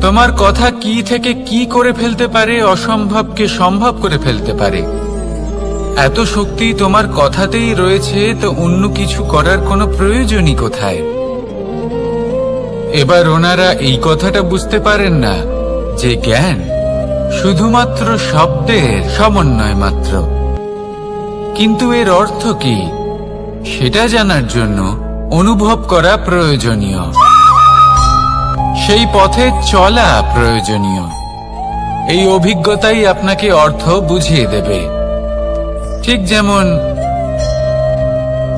তোমার কথা কি থেকে কি করে ফেলতে পারে, অসম্ভবকে সম্ভব করে ফেলতে পারে। এত শক্তি তোমার কথাতেই রয়েছে, তো অন্য কিছু করার কোনো প্রয়োজনই কোথায়? এবার ওনারা এই কথাটা বুঝতে পারেন না যে জ্ঞান শুধুমাত্র শব্দের সমন্বয় মাত্র, কিন্তু এর অর্থ কি সেটা জানার জন্য অনুভব করা প্রয়োজনীয়, সেই পথে চলা প্রয়োজনীয়। এই অভিজ্ঞতাই আপনাকে অর্থ বুঝিয়ে দেবে। ঠিক যেমন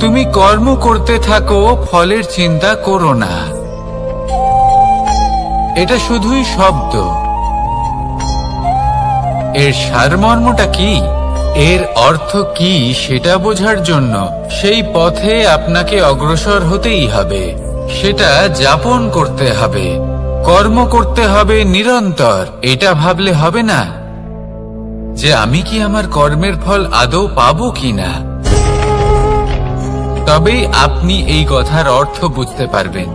তুমি কর্ম করতে থাকো, ফলের চিন্তা করো না, এটা শুধুই শব্দ। এর সারমর্মটা কি, এর অর্থ কি সেটা বোঝার জন্য সেই পথে আপনাকে অগ্রসর হতেই হবে, সেটা যাপন করতে হবে, কর্ম করতে হবে নিরন্তর। এটা ভাবলে হবে না যে আমি কি আমার কর্মের ফল আদৌ পাবো কিনা, তবেই আপনি এই কথার অর্থ বুঝতে পারবেন।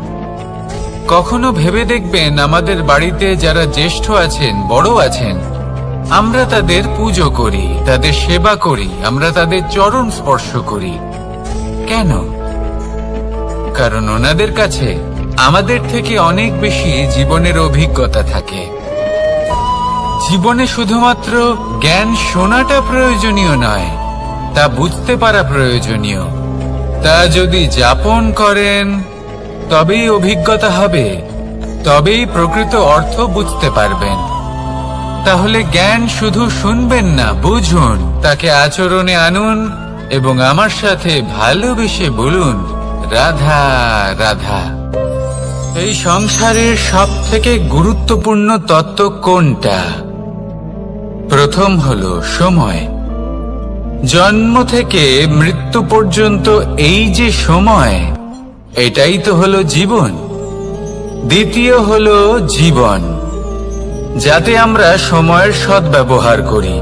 কখনো ভেবে দেখবেন, আমাদের বাড়িতে যারা জ্যেষ্ঠ আছেন, বড় আছেন, আমরা তাদের পুজো করি, তাদের সেবা করি, আমরা তাদের চরণ স্পর্শ করি। কেন? কারণ ওনাদের কাছে আমাদের থেকে অনেক বেশি জীবনের অভিজ্ঞতা থাকে। জীবনে শুধুমাত্র জ্ঞান শোনাটা প্রয়োজনীয় নয়, তা বুঝতে পারা প্রয়োজনীয়। তা যদি যাপন করেন তবেই অভিজ্ঞতা হবে, তবেই প্রকৃত অর্থ বুঝতে পারবেন। তাহলে জ্ঞান শুধু শুনবেন না, বুঝুন, তাকে আচরণে আনুন এবং আমার সাথে ভালোবেসে বলুন, রাধা রাধা। এই সংসারের সব থেকে গুরুত্বপূর্ণ তত্ত্ব কোনটা? প্রথম হলো সময়। জন্ম থেকে মৃত্যু পর্যন্ত এই যে সময়, এটাই তো হলো জীবন। দ্বিতীয় হলো জীবন, যাতে আমরা সময়ের সদ্ব্যবহার করি,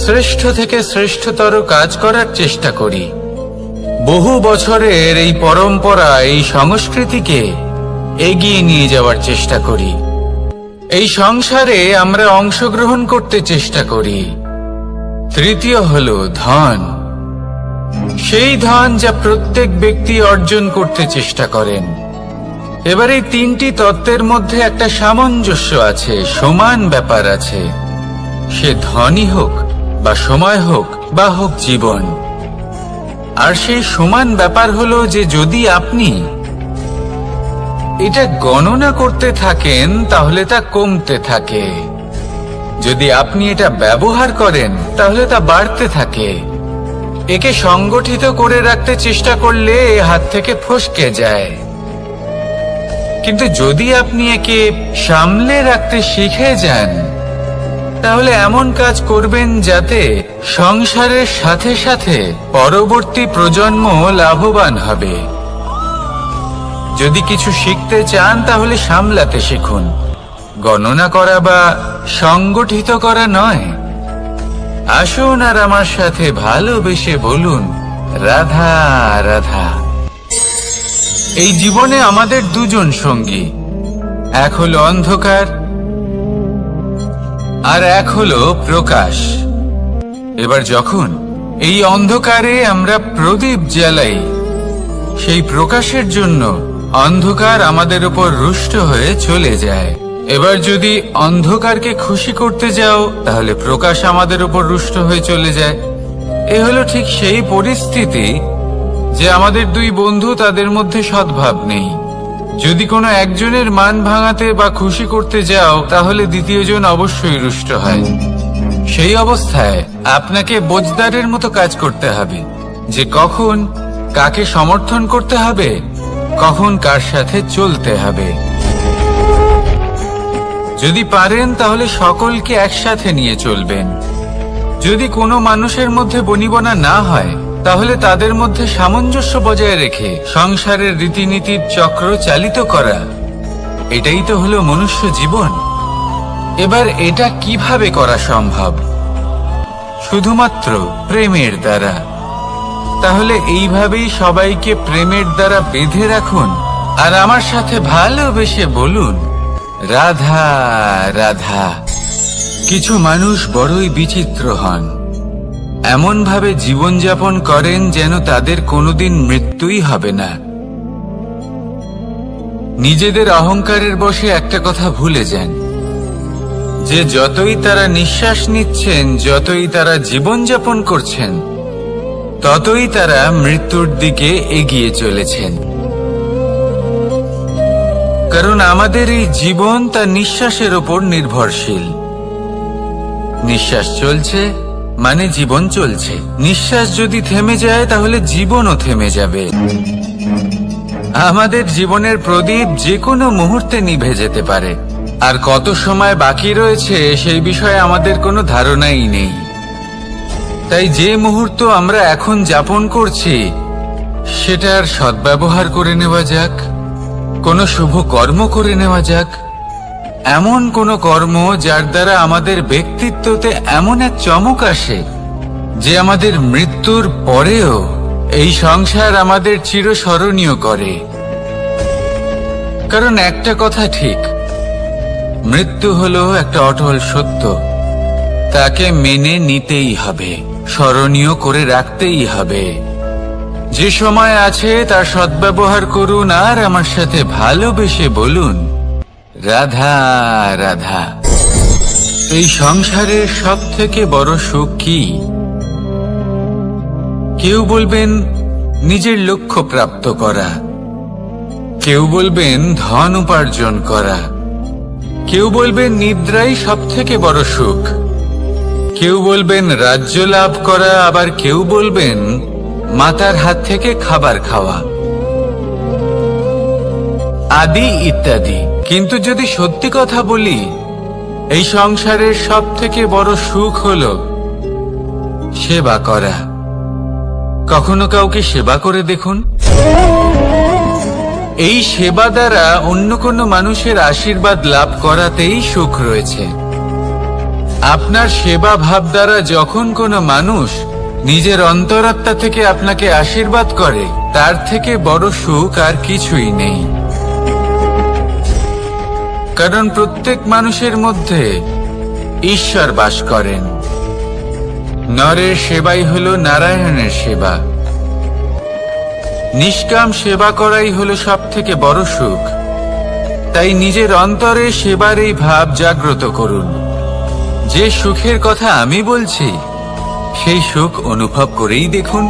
শ্রেষ্ঠ থেকে শ্রেষ্ঠতর কাজ করার চেষ্টা করি। বহু বছরের এই পরম্পরা, এই সংস্কৃতিকে এগিয়ে নিয়ে যাওয়ার চেষ্টা করি। এই সংসারে আমরা অংশগ্রহণ করতে চেষ্টা করি। তৃতীয় হলো ধন, সেই ধন যা প্রত্যেক ব্যক্তি অর্জন করতে চেষ্টা করেন। এবার এই তিনটি তত্ত্বের মধ্যে একটা সামঞ্জস্য আছে, সমান ব্যাপার আছে। সে ধনই হোক বা সময় হোক বা হোক জীবন। আর সেই সমান ব্যাপার হলো যে যদি আপনি এটা গণনা করতে থাকেন তাহলে তা কমতে থাকে, যদি আপনি এটা ব্যবহার করেন তাহলে তা বাড়তে থাকে। একে সংগঠিত করে রাখতে চেষ্টা করলে এ হাত থেকে ফসকে যায়, কিন্তু যদি আপনি একে সামলে রাখতে শিখে যান তাহলে এমন কাজ করবেন যাতে সংসারের সাথে সাথে পরবর্তী প্রজন্ম লাভবান হবে। যদি কিছু শিখতে চান তাহলে সামলাতে শিখুন, গণনা করা বা সংগঠিত করা নয়। আসুন আর আমার সাথে ভালোবেসে বলুন, রাধা রাধা। এই জীবনে আমাদের দুজন সঙ্গী, এক হলো অন্ধকার আর এক হলো প্রকাশ। এবার যখন এই অন্ধকারে আমরা প্রদীপ জ্বালাই, সেই প্রকাশের জন্য অন্ধকার আমাদের উপর রুষ্ট হয়ে চলে যায়। এবার যদি অন্ধকারকে খুশি করতে যাও তাহলে প্রকাশ আমাদের উপর রুষ্ট হয়ে চলে যায়। এ হলো ঠিক সেই পরিস্থিতি যে আমাদের দুই বন্ধু, তাদের মধ্যে সদ্ভাব নেই। যদি কোনো একজনের মান ভাঙাতে বা খুশি করতে যাও তাহলে দ্বিতীয়জন অবশ্যই রুষ্ট হয়। সেই অবস্থায় আপনাকে বোঝদারের মতো কাজ করতে হবে যে কখন কাকে সমর্থন করতে হবে, কখন কার সাথে চলতে হবে। যদি পারেন তাহলে সকলকে একসাথে নিয়ে চলবেন। যদি কোনো মানুষের মধ্যে বনিবনা না হয় তাহলে তাদের মধ্যে সামঞ্জস্য বজায় রেখে সংসারের রীতিনীতির চক্র চালিত করা, এটাই তো হলো মনুষ্য জীবন। এবার এটা কিভাবে করা সম্ভব? শুধুমাত্র প্রেমের দ্বারা। তাহলে এইভাবেই সবাইকে প্রেমের দ্বারা বেঁধে রাখুন আর আমার সাথে ভালোবেসে বলুন, রাধা রাধা। কিছু মানুষ বড়ই বিচিত্র হন, এমন ভাবে জীবনযাপন করেন যেন তাদের কোনোদিন মৃত্যুই হবে না। নিজেদের অহংকারের বশে একটা কথা ভুলে যান যে যতই তারা নিঃশ্বাস নিচ্ছেন, যতই তারা জীবনযাপন করছেন, ততই তারা মৃত্যুর দিকে এগিয়ে চলেছেন। কারণ আমাদের এই জীবন তার নিঃশ্বাসের ওপর নির্ভরশীল। নিঃশ্বাস চলছে মানে জীবন চলছে। নিঃশ্বাস যদি থেমে যায় তাহলে জীবনও থেমে যাবে। আমাদের জীবনের প্রদীপ যে কোনো মুহূর্তে নিভে যেতে পারে, আর কত সময় বাকি রয়েছে সেই বিষয়ে আমাদের কোনো ধারণাই নেই। তাই যে মুহূর্ত আমরা এখন যাপন করছি সেটার সদ্ব্যবহার করে নেওয়া যাক, কোনো শুভ কর্ম করে নেওয়া যাক, এমন কোনো কর্ম যার দ্বারা আমাদের ব্যক্তিত্বতে এমন এক চমক আসে যে আমাদের মৃত্যুর পরেও এই সংসার আমাদের চিরস্মরণীয় করে। কারণ একটা কথা ঠিক, মৃত্যু হলো একটা অটল সত্য, তাকে মেনে নিতেই হবে, স্মরণীয় করে রাখতেই হবে। যে সময় আছে তার সদ্ব্যবহার করুন আর আমার সাথে ভালোবেসে বলুন, রাধা রাধা। এই সংসারের সব থেকে বড় সুখ কি? কেউ বলবেন নিজের লক্ষ্য প্রাপ্ত করা, কেউ বলবেন ধন উপার্জন করা, কেউ বলবেন নিদ্রাই সব থেকে বড় সুখ, কেউ বলবেন রাজ্য লাভ করা, আবার কেউ বলবেন মাতার হাত থেকে খাবার খাওয়া, আদি ইত্যাদি। কিন্তু যদি সত্যি কথা বলি, এই সংসারের সব থেকে বড় সুখ হলো সেবা করা। কখনো কাউকে সেবা করে দেখুন। এই সেবা দ্বারা অন্য কোনো মানুষের আশীর্বাদ লাভ করাতেই সুখ রয়েছে। আপনার সেবা ভাব দ্বারা যখন কোনো মানুষ নিজের অন্তরাত্মা থেকে আপনাকে আশীর্বাদ করে, তার থেকে বড় সুখ আর কিছুই নেই। কারণ প্রত্যেক মানুষের মধ্যে ঈশ্বর বাস করেন। নরের সেবাই হলো নারায়ণের সেবা। নিষ্কাম সেবা করাই হলো সব থেকে বড় সুখ। তাই নিজের অন্তরে সেবার এই ভাব জাগ্রত করুন। যে সুখের কথা আমি বলছি, সেই সুখ অনুভব করেই দেখুন।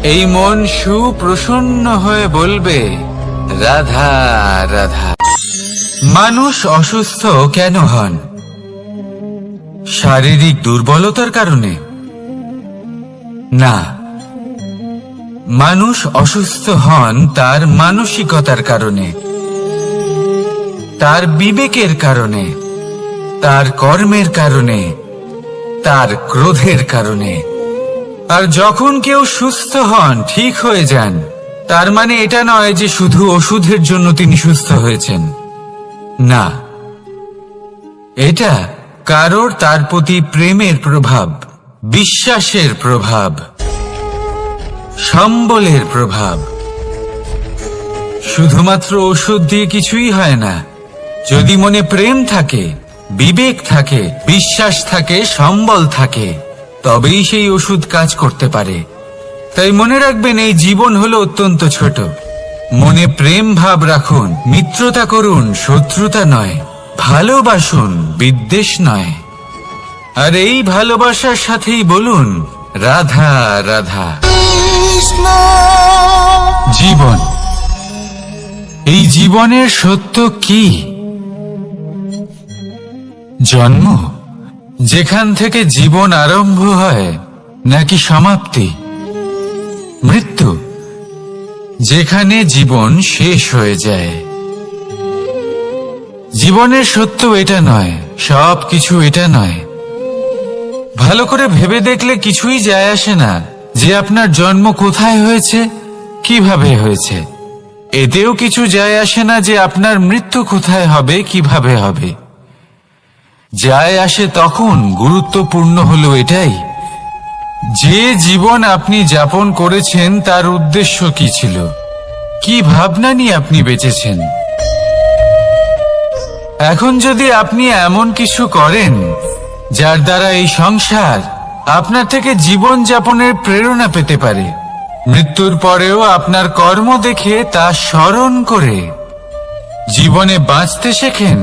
এই মন সুপ্রসন্ন হয়ে বলবে, রাধা রাধা। মানুষ অসুস্থ কেন হন? শারীরিক দুর্বলতার কারণে? না, মানুষ অসুস্থ হন তার মানসিকতার কারণে, তার বিবেকের কারণে, তার কর্মের কারণে, তার ক্রোধের কারণে। আর যখন কেউ সুস্থ হন, ঠিক হয়ে যান, তার মানে এটা নয় যে শুধু ওষুধের জন্য তিনি সুস্থ হয়েছেন। না, এটা কারোর তার প্রতি প্রেমের প্রভাব, বিশ্বাসের প্রভাব, সম্বলের প্রভাব। শুধুমাত্র ওষুধ দিয়ে কিছুই হয় না। যদি মনে প্রেম থাকে, বিবেক থাকে, বিশ্বাস থাকে, সম্বল থাকে, তবেই সেই ওষুধ কাজ করতে পারে। তাই মনে রাখবেন, এই জীবন হলো অত্যন্ত ছোট। মনে প্রেম ভাব রাখুন, মিত্রতা করুন, শত্রুতা নয়। ভালোবাসুন, বিদ্বেষ নয়। আর এই ভালোবাসার সাথেই বলুন, রাধা রাধা। জীবন, এই জীবনের সত্য কি? জন্ম, যেখান থেকে জীবন আরম্ভ হয়, নাকি সমাপ্তি? মৃত্যু, যেখানে জীবন শেষ হয়ে যায়। জীবনের সত্য এটা নয়, সবকিছু এটা নয়। ভালো করে ভেবে দেখলে কিছুই যায় আসে না যে আপনার জন্ম কোথায় হয়েছে, কিভাবে হয়েছে। এতেও কিছু যায় আসে না যে আপনার মৃত্যু কোথায় হবে, কিভাবে হবে। যায় আসে তখন, গুরুত্বপূর্ণ হলো এটাই যে জীবন আপনি যাপন করেছেন তার উদ্দেশ্য কি ছিল, কি ভাবনা নিয়ে আপনি বেঁচেছেন। এখন যদি আপনি এমন কিছু করেন যার দ্বারা এই সংসার আপনার থেকে জীবন যাপনের প্রেরণা পেতে পারে, মৃত্যুর পরেও আপনার কর্ম দেখে তা স্মরণ করে জীবনে বাঁচতে শেখেন,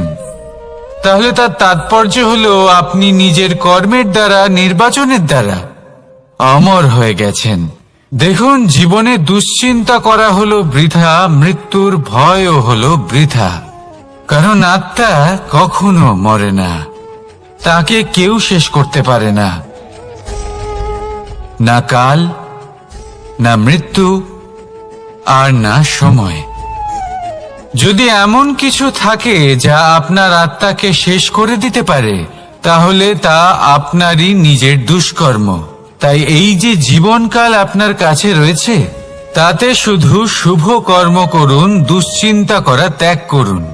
তাহলে তার তাৎপর্য হলো আপনি নিজের কর্মের দ্বারা, নির্বাচনের দ্বারা অমর হয়ে গেছেন। দেখুন, জীবনে দুশ্চিন্তা করা হলো বৃথা, মৃত্যুর ভয়ও হলো বৃথা। কারণ আত্মা কখনো মরে না, তাকে কেউ শেষ করতে পারে না। না কাল, না মৃত্যু, আর না সময়। যদি এমন কিছু থাকে যা আপনার আত্মাকে শেষ করে দিতে পারে, তাহলে তা আপনারই নিজের দুষ্কর্ম। তাই এই যে জীবনকাল আপনার কাছে রয়েছে, তাতে শুধু শুভ কর্ম করুন, দুশ্চিন্তা করা ত্যাগ করুন।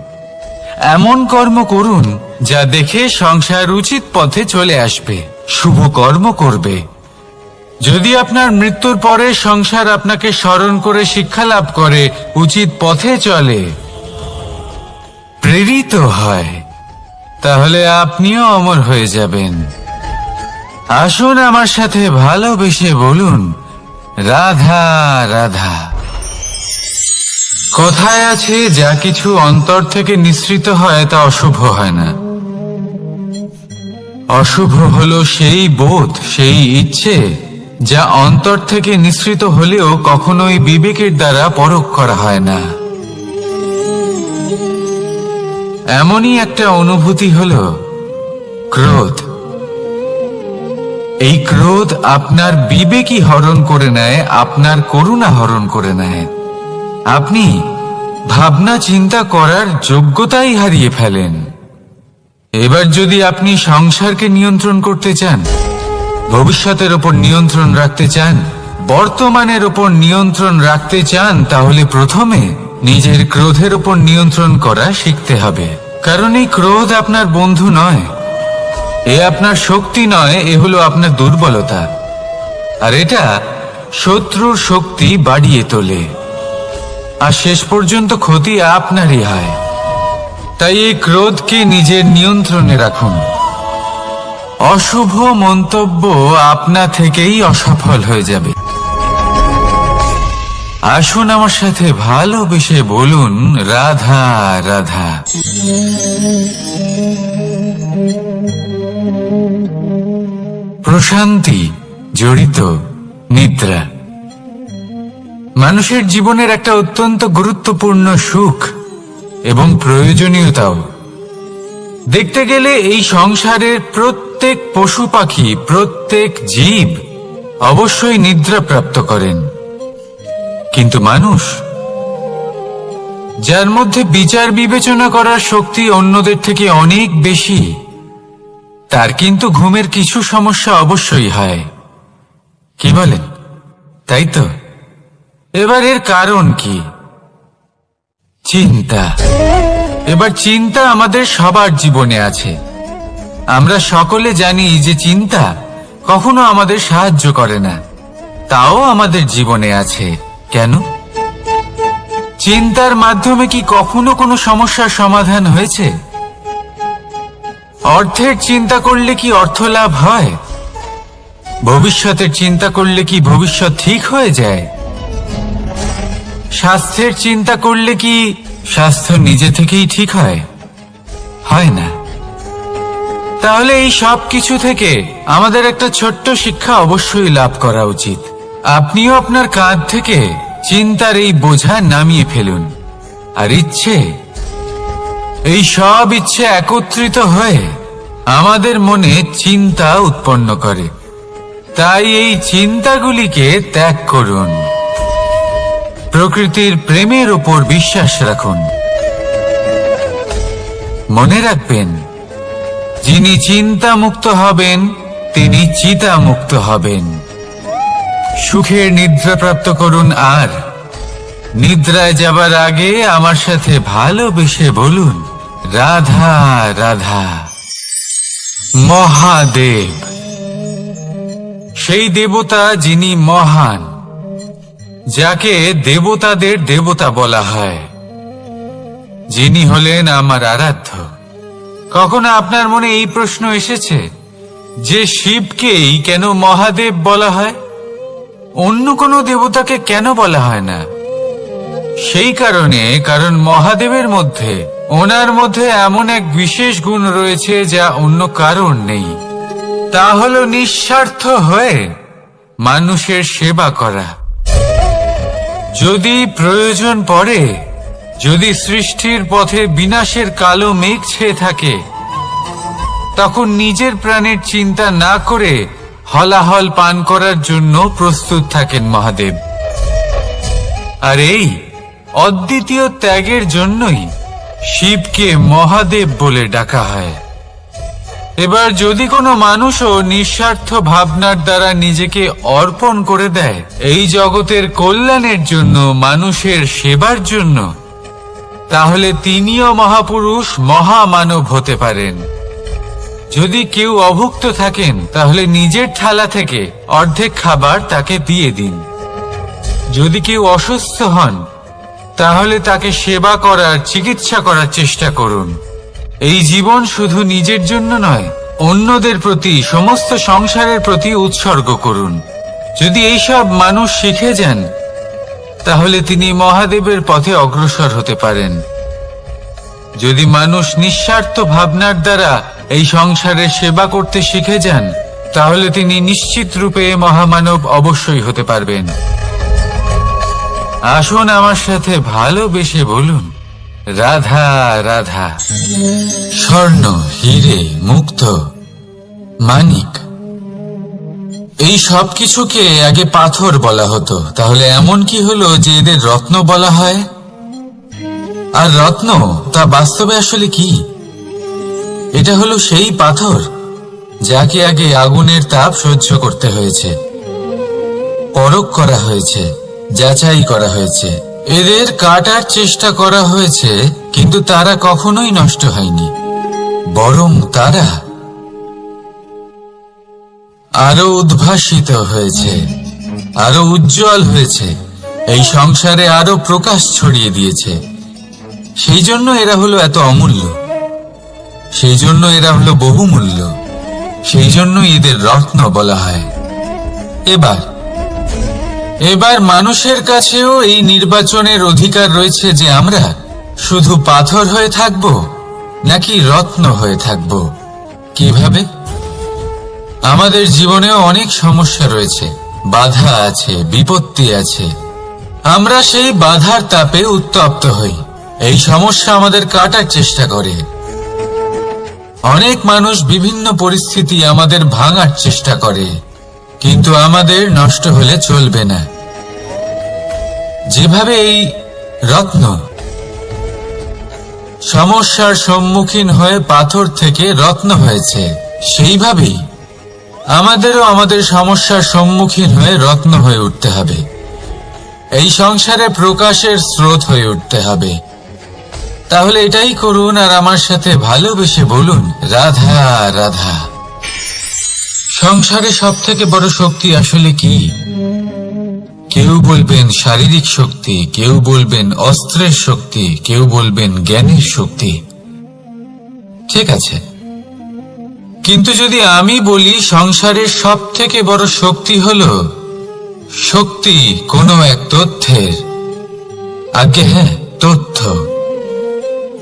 এমন কর্ম করুন যা দেখে সংসার উচিত পথে চলে আসবে, শুভ কর্ম করবে। যদি আপনার মৃত্যুর পরে সংসার আপনাকে স্মরণ করে শিক্ষা লাভ করে, উচিত পথে চলে, প্রেরিত হয়, তাহলে আপনিও অমর হয়ে যাবেন। আসুন আমার সাথে ভালোবেসে বলুন, রাধা রাধা। কথায় আছে, যা কিছু অন্তর থেকে নিঃসৃত হয় তা অশুভ হয় না। অশুভ হলো সেই বোধ, সেই ইচ্ছে যা অন্তর থেকে নিঃসৃত হলেও কখনোই বিবেকের দ্বারা পরখ করা হয় না। এমনই একটা অনুভূতি হলো ক্রোধ। এই ক্রোধ আপনার বিবেকই হরণ করে নেয়, আপনার করুণা হরণ করে নেয়। আপনি ভাবনা চিন্তা করার যোগ্যতাই হারিয়ে ফেলেন। এবার যদি আপনি সংসারকে নিয়ন্ত্রণ করতে চান, ভবিষ্যতের ওপর নিয়ন্ত্রণ রাখতে চান, বর্তমানের ওপর নিয়ন্ত্রণ রাখতে চান, তাহলে প্রথমে নিজের ক্রোধের ওপর নিয়ন্ত্রণ করা শিখতে হবে। কারণ এই ক্রোধ আপনার বন্ধু নয়, এ আপনার শক্তি নয়, এ হলো আপনার দুর্বলতা। আর এটা শত্রুর শক্তি বাড়িয়ে তোলে, আর শেষ পর্যন্ত ক্ষতি আপনারই হয়। তাই এই ক্রোধকে নিজের নিয়ন্ত্রণে রাখুন। অশুভ মন্তব্য আপনা থেকেই অসফল হয়ে যাবে। আসুন আমার সাথে ভালোবেসে বলুন, রাধা রাধা। প্রশান্তি জড়িত নিদ্রা মানুষের জীবনের একটা অত্যন্ত গুরুত্বপূর্ণ সুখ এবং প্রয়োজনীয়তাও। দেখতে গেলে এই সংসারের প্রত্যেক পশু পাখি, প্রত্যেক জীব অবশ্যই নিদ্রা প্রাপ্ত করেন, কিন্তু মানুষ, যার মধ্যে বিচার বিবেচনা করার শক্তি অন্যদের থেকে অনেক বেশি, তার কিন্তু ঘুমের কিছু সমস্যা অবশ্যই হয়। কি বলেন? তাই তো। এবার এর কারণ কি? চিন্তা। এবার চিন্তা আমাদের সবার জীবনে আছে। আমরা সকলে জানি যে চিন্তা কখনো আমাদের সাহায্য করে না, তাও আমাদের জীবনে আছে। কেন? চিন্তার মাধ্যমে কি কখনো কোনো সমস্যার সমাধান হয়েছে? অর্থের চিন্তা করলে কি অর্থ লাভ হয়? ভবিষ্যতের চিন্তা করলে কি ভবিষ্যৎ ঠিক হয়ে যায়? স্বাস্থ্যের চিন্তা করলে কি স্বাস্থ্য নিজে থেকেই ঠিক হয়? হয় না। তাহলে এই সব কিছু থেকে আমাদের একটা ছোট্ট শিক্ষা অবশ্যই লাভ করা উচিত। আপনিও আপনার কাঁধ থেকে চিন্তার এই বোঝা নামিয়ে ফেলুন। আর ইচ্ছে, এই সব ইচ্ছে একত্রিত হয়ে আমাদের মনে চিন্তা উৎপন্ন করে। তাই এই চিন্তাগুলিকে ত্যাগ করুন। প্রকৃতির প্রেমের উপর বিশ্বাস রাখুন। মনে রাখবেন, যিনি চিন্তা মুক্ত হবেন তিনি চিতা মুক্ত হবেন। সুখের নিদ্রা প্রাপ্ত করুন, আর নিদ্রায় যাবার আগে আমার সাথে ভালোবেসে বলুন, রাধা রাধা। মহাদেব, সেই দেবতা যিনি মহান, যাকে দেবতাদের দেবতা বলা হয়, যিনি হলেন আমার আরাধ্য। কখনো আপনার মনে এই প্রশ্ন এসেছে যে শিবকেই কেন মহাদেব বলা হয়, অন্য কোনো দেবতাকে কেন বলা হয় না? সেই কারণ মহাদেবের মধ্যে, ওনার মধ্যে এমন এক বিশেষ গুণ রয়েছে যা অন্য কারোর নেই। তা হলো নিঃস্বার্থ হয়ে মানুষের সেবা করা। যদি প্রয়োজন পড়ে, যদি সৃষ্টির পথে বিনাশের কালো মেঘ ছেয়ে থাকে, তখন নিজের প্রাণের চিন্তা না করে হলাহল পান করার জন্য প্রস্তুত থাকেন মহাদেব। আর এই অদ্বিতীয় ত্যাগের জন্যই শিবকে মহাদেব বলে ডাকা হয়। এবার যদি কোনো মানুষও নিঃস্বার্থ ভাবনার দ্বারা নিজেকে অর্পণ করে দেয় এই জগতের কল্যাণের জন্য, মানুষের সেবার জন্য, তাহলে তিনিও মহাপুরুষ, মহামানব হতে পারেন। যদি কেউ অভুক্ত থাকেন, তাহলে নিজের থালা থেকে অর্ধেক খাবার তাকে দিয়ে দিন। যদি কেউ অসুস্থ হন, তাহলে তাকে সেবা করার, চিকিৎসা করার চেষ্টা করুন। এই জীবন শুধু নিজের জন্য নয়, অন্যদের প্রতি, সমস্ত সংসারের প্রতি উৎসর্গ করুন। যদি এইসব মানুষ শিখে যান, তাহলে তিনি মহাদেবের পথে অগ্রসর হতে পারেন। যদি মানুষ নিঃস্বার্থ ভাবনার দ্বারা এই সংসারের সেবা করতে শিখে যান, তাহলে তিনি নিশ্চিত রূপে মহামানব অবশ্যই হতে পারবেন। আসুন আমার সাথে ভালোবেসে বলুন, রাধা রাধা। স্বর্ণ, হিরে, মুক্ত, মানিক, এই সব কিছুকে আগে পাথর বলা হতো। তাহলে এমন কি হলো যে এদের রত্ন বলা হয়? আর রত্ন তা বাস্তবে আসলে কি? এটা হলো সেই পাথর যাকে আগে আগুনের তাপ সহ্য করতে হয়েছে, পরখ করা হয়েছে, যাচাই করা হয়েছে, এদের কাটার চেষ্টা করা হয়েছে, কিন্তু তারা কখনোই নষ্ট হয়নি, বরং তারা আরো উদ্ভাসিত হয়েছে, আরো উজ্জ্বল হয়েছে, এই সংসারে আরো প্রকাশ ছড়িয়ে দিয়েছে। সেই জন্য এরা হলো এত অমূল্য, সেই জন্য এরা হলো বহুমূল্য, সেই জন্য এদের রত্ন বলা হয়। এবার মানুষের কাছেও এই নির্বাচনের অধিকার রয়েছে যে আমরা শুধু পাথর হয়ে থাকব নাকি রত্ন হয়ে থাকব। কিভাবে? আমাদের জীবনেও অনেক সমস্যা রয়েছে, বাধা আছে, বিপত্তি আছে। আমরা সেই বাধার তাপে উত্তপ্ত হই, এই সমস্যা আমাদের কাটার চেষ্টা করে। অনেক মানুষ বিভিন্ন পরিস্থিতি আমাদের ভাঙার চেষ্টা করে, কিন্তু আমাদের নষ্ট হলে চলবে না। যেভাবে এই রত্ন সমস্যার সম্মুখীন হয়ে পাথর থেকে রত্ন হয়েছে, সেইভাবেই আমাদেরও আমাদের সমস্যার সম্মুখীন হয়ে রত্ন হয়ে উঠতে হবে। এই সংসারে প্রকাশের স্রোত হয়ে উঠতে হবে। তাহলে এটাই করুন আর আমার সাথে ভালোবেসে বলুন, রাধা রাধা। সংসারে সব থেকে বড় শক্তি আসলে কি? কেউ বলবেন শারীরিক শক্তি, কেউ বলবেন অস্ত্রের শক্তি, কেউ বলবেন জ্ঞানের শক্তি। ঠিক আছে, কিন্তু যদি আমি বলি সংসারের সব থেকে বড় শক্তি হলো শক্তি কোনো এক তথ্যের, আগে হ্যাঁ, তথ্য।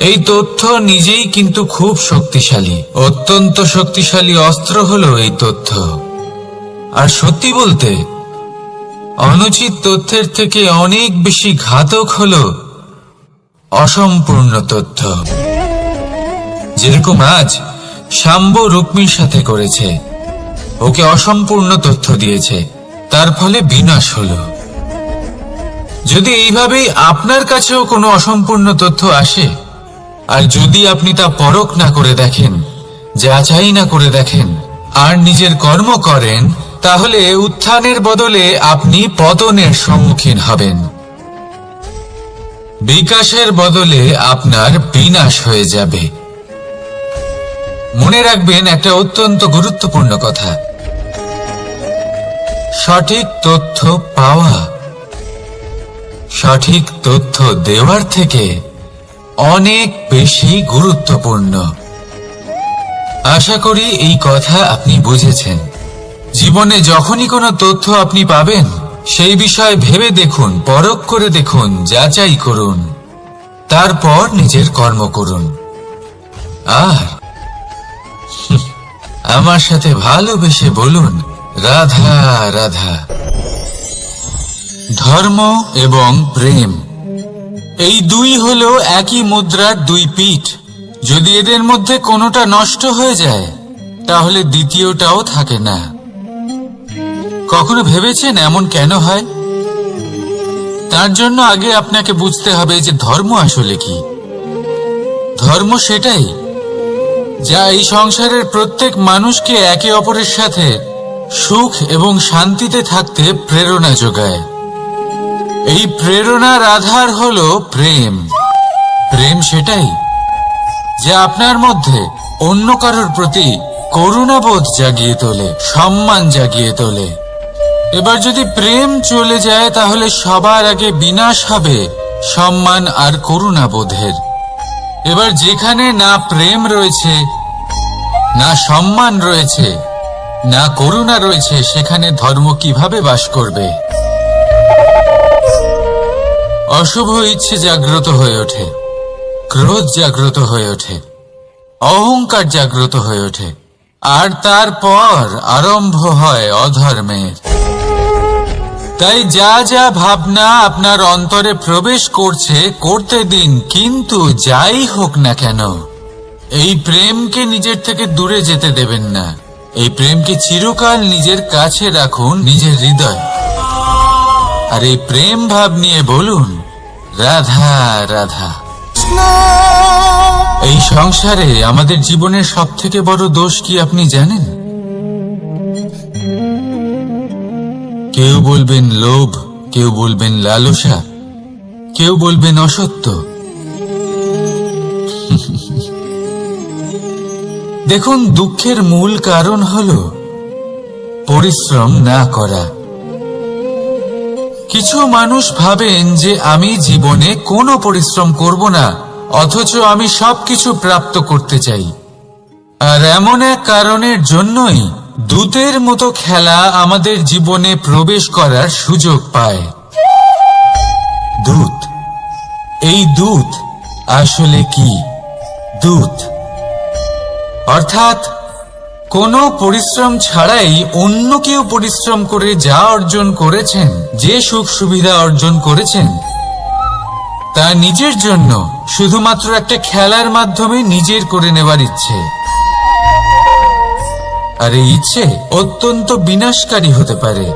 এই তথ্য নিজেই কিন্তু খুব শক্তিশালী, অত্যন্ত শক্তিশালী অস্ত্র হলো এই তথ্য। আর সত্যি বলতে অনুচিত তথ্যের থেকে অনেক বেশি ঘাতক হলো অসম্পূর্ণ তথ্য। যেরকম আজ শাম্ব রুক্মির সাথে করেছে, ওকে অসম্পূর্ণ তথ্য দিয়েছে, তার ফলে বিনাশ হলো। যদি এইভাবেই আপনার কাছেও কোনো অসম্পূর্ণ তথ্য আসে, আর যদি আপনি তা পরখ না করে দেখেন, যাচাই না করে দেখেন, আর নিজের কর্ম করেন, তাহলে উত্থানের বদলে আপনি পতনের সম্মুখীন হবেন। বিকাশের বদলে আপনার বিনাশ হয়ে যাবে। মনে রাখবেন একটা অত্যন্ত গুরুত্বপূর্ণ কথা, সঠিক তথ্য পাওয়া সঠিক তথ্য দেওয়ার থেকে অনেক বেশি গুরুত্বপূর্ণ। আশা করি এই কথা আপনি বুঝেছেন। জীবনে যখনই কোনো তথ্য আপনি পাবেন, সেই বিষয়ে ভেবে দেখুন, পরখ করে দেখুন, যাচাই করুন, তারপর নিজের কর্ম করুন। আর আমার সাথে ভালোবেসে বলুন, রাধা রাধা। ধর্ম এবং প্রেম, এই দুই হলো একই মুদ্রার দুই পিঠ। যদি এদের মধ্যে কোনোটা নষ্ট হয়ে যায়, তাহলে দ্বিতীয়টাও থাকে না। কখনো ভেবেছেন এমন কেন হয়? তার জন্য আগে আপনাকে বুঝতে হবে যে ধর্ম আসলে কি। ধর্ম সেটাই যা এই সংসারের প্রত্যেক মানুষকে একে অপরের সাথে সুখ এবং শান্তিতে থাকতে প্রেরণা যোগায়। এই প্রেরণার আধার হলো প্রেম। প্রেম সেটাই যা আপনার মধ্যে অন্য কারোর প্রতি করুণাবোধ জাগিয়ে তোলে, সম্মান জাগিয়ে তোলে। এবার যদি প্রেম চলে যায়, তাহলে সবার আগে বিনাশ হবে সম্মান আর করুণাবোধের। এবার যেখানে না প্রেম রয়েছে, না সম্মান রয়েছে, না করুণা রয়েছে, সেখানে ধর্ম কিভাবে বাস করবে? অশুভ ইচ্ছে জাগ্রত হয়ে ওঠে, ক্রোধ জাগ্রত হয়ে ওঠে, অহংকার জাগ্রত হয়ে ওঠে, আর তারপর আরম্ভ হয় অধর্মের। তাই যা যা ভাবনা আপনার অন্তরে প্রবেশ করছে করতে দিন, কিন্তু যাই হোক না কেন এই প্রেমকে নিজের থেকে দূরে যেতে দেবেন না। এই প্রেমকে চিরকাল নিজের কাছে রাখুন, নিজের হৃদয়। আর এই প্রেম ভাব নিয়ে বলুন, রাধা রাধা। এই সংসারে আমাদের জীবনের সব থেকে বড় দোষ কি আপনি জানেন? কেউ বলবেন লোভ, কেউ বলবেন লালসা, কেউ বলবেন অসত্য। দেখুন, দুঃখের মূল কারণ হলো পরিশ্রম না করা। কিছু মানুষ ভাবেন যে আমি জীবনে কোনো পরিশ্রম করব না, অথচ আমি সবকিছু প্রাপ্ত করতে চাই। আর এমন এক কারণের জন্যই দূতের মতো খেলা আমাদের জীবনে প্রবেশ করার সুযোগ পায়। দূত, এই দূত আসলে কি? দূত অর্থাৎ কোনো পরিশ্রম ছাড়াই অন্য কেউ পরিশ্রম করে যা অর্জন করেছেন, যে সুখ সুবিধা অর্জন করেছেন, তা নিজের জন্য শুধুমাত্র একটা খেলার মাধ্যমে নিজের করে নেবার ইচ্ছে। আর এই ইচ্ছে অত্যন্ত বিনাশকারী হতে পারে।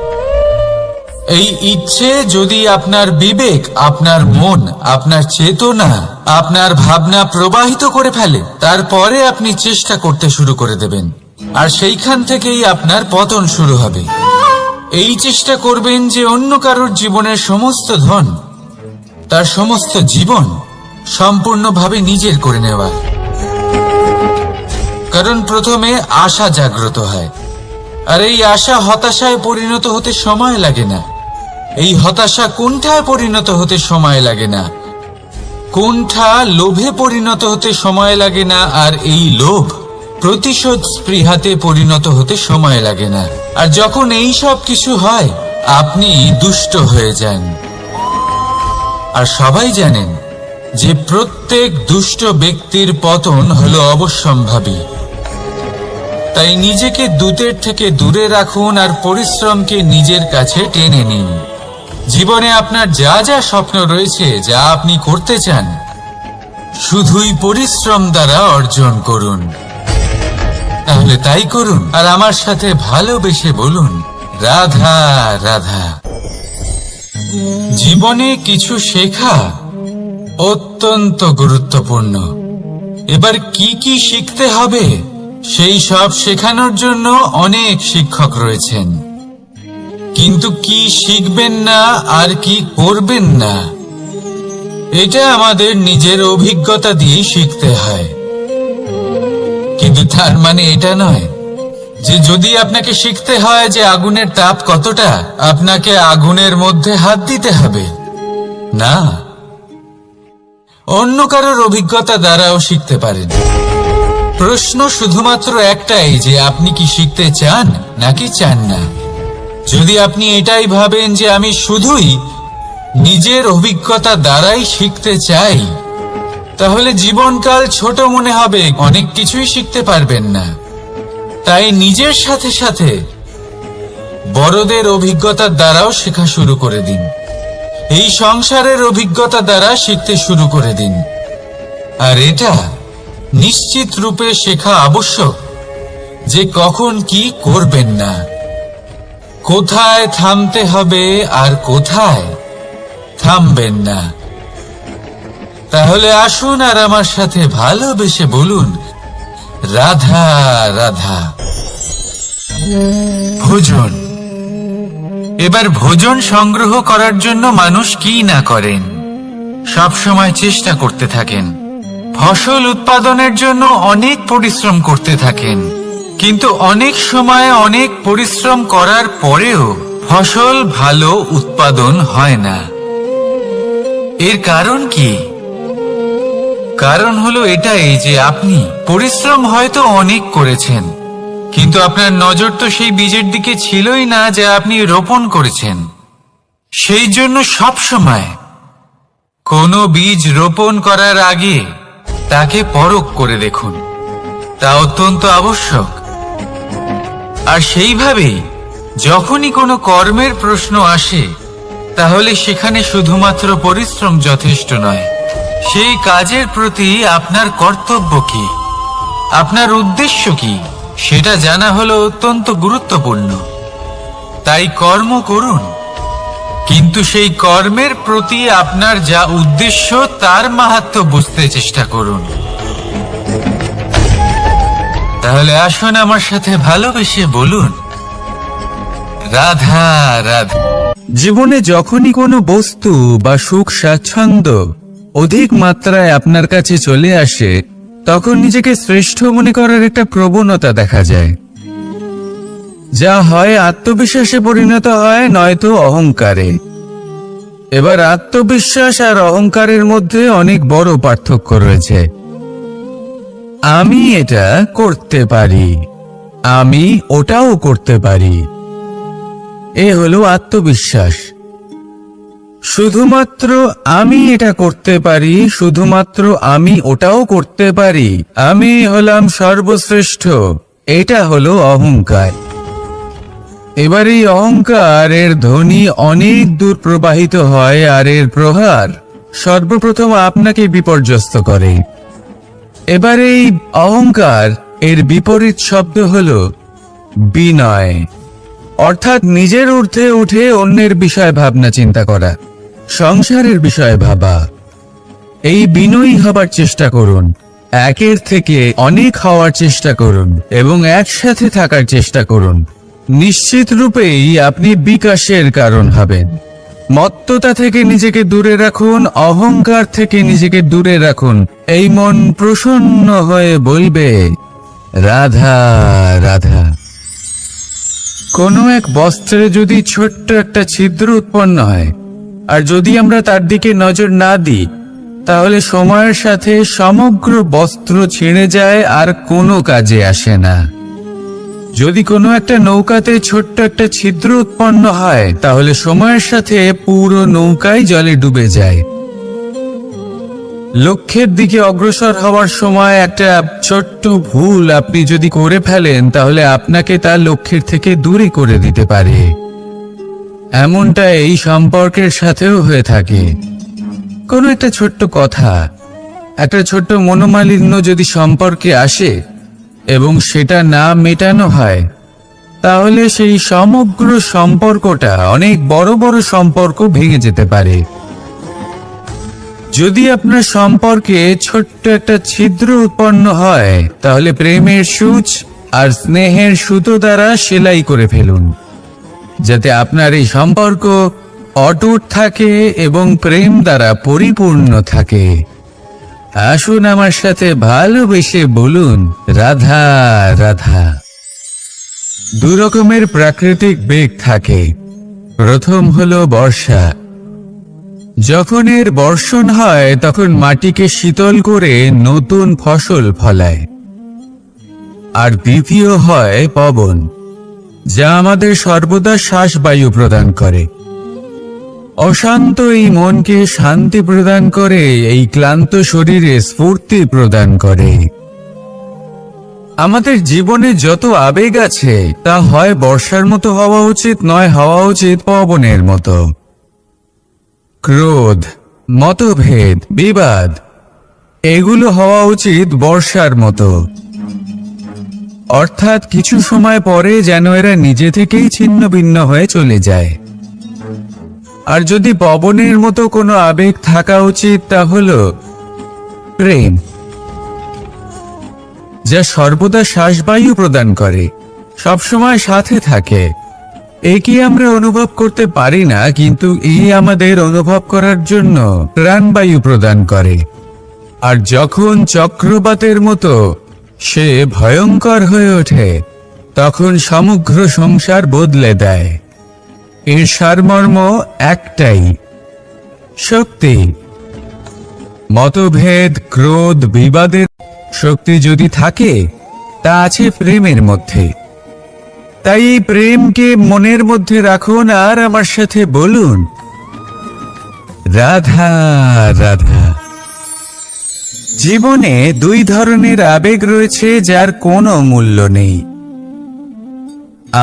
এই ইচ্ছে যদি আপনার বিবেক, আপনার মন, আপনার চেতনা, আপনার ভাবনা প্রবাহিত করে ফেলে, তারপরে আপনি চেষ্টা করতে শুরু করে দেবেন, আর সেইখান থেকেই আপনার পতন শুরু হবে। এই চেষ্টা করবেন যে অন্য কারোর জীবনের সমস্ত ধন, তার সমস্ত জীবন সম্পূর্ণভাবে নিজের করে নেওয়া। কারণ প্রথমে আশা জাগ্রত হয়, আর এই আশা হতাশায় পরিণত হতে সময় লাগে না। এই হতাশা কুণ্ঠায় পরিণত হতে সময় লাগে না, কুণ্ঠা লোভে পরিণত হতে সময় লাগে না, আর এই লোভ প্রতিশোধ স্পৃহাতে পরিণত হতে সময় লাগে না। আর যখন এই সব কিছু হয়, আপনি দুষ্ট হয়ে যান। আর সবাই জানেন যে প্রত্যেক দুষ্ট ব্যক্তির পতন হলো অবশ্যম্ভাবী। তাই নিজেকে দূতের থেকে দূরে রাখুন আর পরিশ্রমকে নিজের কাছে টেনে নিন। জীবনে আপনার যা যা স্বপ্ন রয়েছে, যা আপনি করতে চান, শুধুই পরিশ্রম দ্বারা অর্জন করুন। তাহলে তাই করুন, আর আমার সাথে ভালোবেসে বলুন, রাধা রাধা। জীবনে কিছু শেখা অত্যন্ত গুরুত্বপূর্ণ। এবার কি কি শিখতে হবে, সেই সব শেখানোর জন্য অনেক শিক্ষক রয়েছেন। কিন্তু কি শিখবেন না আর কি করবেন না, এটা আমাদের নিজের অভিজ্ঞতা দিয়ে শিখতে হয়। কিন্তু তার মানে এটা নয় যে যদি আপনাকে শিখতে হয় যে আগুনের তাপ কতটা, আপনাকে আগুনের মধ্যে হাত দিতে হবে না। অন্য কারোর অভিজ্ঞতা দ্বারাও শিখতে পারেন। প্রশ্ন শুধুমাত্র একটাই যে আপনি কি শিখতে চান নাকি চান না। যদি আপনি এটাই ভাবেন যে আমি শুধুই নিজের অভিজ্ঞতা দ্বারাই শিখতে চাই, তাহলে জীবনকাল ছোট মনে হবে, অনেক কিছুই শিখতে পারবেন না। তাই নিজের সাথে সাথে বড়দের অভিজ্ঞতার দ্বারাও শেখা শুরু করে দিন। এই সংসারের অভিজ্ঞতা দ্বারা শিখতে শুরু করে দিন। আর এটা নিশ্চিত রূপে শেখা আবশ্যক যে কখন কি করবেন না, কোথায় থামতে হবে আর কোথায় থামবেন না। তাহলে আসুন আর আমার সাথে ভালোবেসে বলুন, রাধা রাধা। ভোজন। এবার ভোজন সংগ্রহ করার জন্য মানুষ কি না করেন, সব সময় চেষ্টা করতে থাকেন। ফসল উৎপাদনের জন্য অনেক পরিশ্রম করতে থাকেন, কিন্তু অনেক সময় অনেক পরিশ্রম করার পরেও ফসল ভালো উৎপাদন হয় না। এর কারণ কি? কারণ হলো এটাই যে আপনি পরিশ্রম হয়তো অনেক করেছেন, কিন্তু আপনার নজর তো সেই বীজের দিকে ছিলই না যা আপনি রোপণ করেছেন। সেই জন্য সব সময় কোনো বীজ রোপণ করার আগে তাকে পরখ করে দেখুন, তা অত্যন্ত আবশ্যক। আর সেইভাবেই যখনই কোনো কর্মের প্রশ্ন আসে, তাহলে সেখানে শুধুমাত্র পরিশ্রম যথেষ্ট নয়। সেই কাজের প্রতি আপনার কর্তব্য কি, আপনার উদ্দেশ্য কি, সেটা জানা হলো অত্যন্ত গুরুত্বপূর্ণ। তাই কর্ম করুন, কিন্তু সেই কর্মের প্রতি আপনার যা উদ্দেশ্য তার মাহাত্ম্য বুঝতে চেষ্টা করুন। তাহলে আসুন আমার সাথে ভালোবেসে বলুন, রাধা রাধা। জীবনে যখনই কোনো বস্তু বা সুখ স্বাচ্ছন্দ্য অধিক মাত্রায় আপনার কাছে চলে আসে, তখন নিজেকে শ্রেষ্ঠ মনে করার একটা প্রবণতা দেখা যায়। যা হয় আত্মবিশ্বাসে পরিণত হয়, নয়তো অহংকারে। এবার আত্মবিশ্বাস আর অহংকারের মধ্যে অনেক বড় পার্থক্য রয়েছে। আমি এটা করতে পারি, আমি ওটাও করতে পারি, এ হলো আত্মবিশ্বাস। শুধুমাত্র আমি এটা করতে পারি, শুধুমাত্র আমি ওটাও করতে পারি, আমি হলাম সর্বশ্রেষ্ঠ, এটা হলো অহংকার। এবার এই অহংকারের ধ্বনি অনেক দূর প্রবাহিত হয়, আর এর প্রহার সর্বপ্রথম আপনাকে বিপর্যস্ত করে। এবার এই অহংকার এর বিপরীত শব্দ হলো বিনয়, অর্থাৎ নিজের ঊর্ধ্বে উঠে অন্যের বিষয়ে ভাবনা চিন্তা করা, সংসারের বিষয়ে ভাবা। এই বিনয়ী হবার চেষ্টা করুন, একের থেকে অনেক হওয়ার চেষ্টা করুন এবং একসাথে থাকার চেষ্টা করুন। নিশ্চিত রূপেই আপনি বিকাশের কারণ হবেন। মত্ততা থেকে নিজেকে দূরে রাখুন, অহংকার থেকে নিজেকে দূরে রাখুন। এই মন প্রসন্ন হয়ে বলবে, রাধা রাধা। কোনো এক বস্ত্রে যদি ছোট্ট একটা ছিদ্র উৎপন্ন হয়, আর যদি আমরা তার দিকে নজর না দিই, তাহলে সময়ের সাথে সমগ্র বস্ত্র ছিঁড়ে যায় আর কোনো কাজে আসে না। যদি কোনো একটা নৌকাতে ছোট্ট একটা ছিদ্র উৎপন্ন হয়, তাহলে সময়ের সাথে পুরো নৌকাই জলে ডুবে যায়। লক্ষ্যের দিকে অগ্রসর হওয়ার সময় একটা ছোট্ট ভুল আপনি যদি করে ফেলেন, তাহলে আপনাকে তার লক্ষ্যের থেকে দূরে করে দিতে পারে। এমনটা এই সম্পর্কের সাথেও হয়ে থাকে। কোনো একটা ছোট্ট কথা, একটা ছোট্ট মনোমালিন্য যদি সম্পর্কে আসে এবং সেটা না মেটানো হয়, তাহলে সেই সমগ্র সম্পর্কটা অনেক বড় বড় সম্পর্ক ভেঙে যেতে পারে। যদি আপনার সম্পর্কে ছোট্ট একটা ছিদ্র উৎপন্ন হয়, তাহলে প্রেমের সূচ আর স্নেহের সুতো দ্বারা সেলাই করে ফেলুন, যাতে আপনার এই সম্পর্ক অটুট থাকে এবং প্রেম দ্বারা পরিপূর্ণ থাকে। আসুন আমার সাথে ভালোবেসে বলুন, রাধা রাধা। দু রকমের প্রাকৃতিক বেগ থাকে। প্রথম হলো বর্ষা। যখন এর বর্ষণ হয়, তখন মাটিকে শীতল করে নতুন ফসল ফলায়। আর দ্বিতীয় হয় পবন, যা আমাদের সর্বদা শ্বাসবায়ু প্রদান করে। অশান্ত এই মনকে শান্তি প্রদান করে, এই ক্লান্ত শরীরে স্ফূর্তি প্রদান করে। আমাদের জীবনে যত আবেগ আছে, তা হয় বর্ষার মতো হওয়া উচিত, নয় হওয়া উচিত পবনের মতো। ক্রোধ, মতভেদ, বিবাদ, এগুলো হওয়া উচিত বর্ষার মতো। অর্থাৎ কিছু সময় পরে যেন এরা নিজে থেকেই ছিন্ন ভিন্ন হয়ে চলে যায়। আর যদি পবনের মতো কোনো আবেগ থাকা উচিত, তা হলো প্রেম, যা সর্বদা শ্বাসবায়ু প্রদান করে, সবসময় সাথে থাকে। একে আমরা অনুভব করতে পারি না, কিন্তু এই আমাদের অনুভব করার জন্য প্রাণবায়ু প্রদান করে। আর যখন চক্রবাতের মতো সে ভয়ঙ্কর হয়ে ওঠে, তখন সমগ্র সংসার বদলে দেয়। এর সারমর্ম একটাই, শক্তি। মতভেদ, ক্রোধ, বিবাদের শক্তি যদি থাকে, তা আছে প্রেমের মধ্যে। তাই এই প্রেমকে মনের মধ্যে রাখুন আর আমার সাথে বলুন, রাধা রাধা। জীবনে দুই ধরনের আবেগ রয়েছে, যার কোনো মূল্য নেই।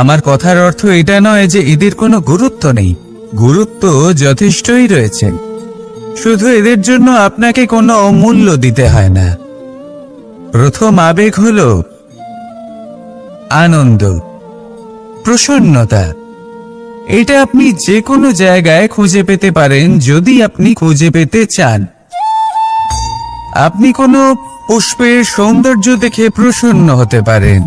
আমার কথার অর্থ এটা নয় যে এদের কোনো গুরুত্ব নেই, গুরুত্ব যথেষ্টই রয়েছে, শুধু এদের জন্য আপনাকে কোনো মূল্য দিতে হয় না। প্রথম আবেগ হলো আনন্দ, প্রসন্নতা। এটা আপনি যে কোনো জায়গায় খুঁজে পেতে পারেন, যদি আপনি খুঁজে পেতে চান। আপনি কোনো পুষ্পের সৌন্দর্য দেখে প্রসন্ন হতে পারেন।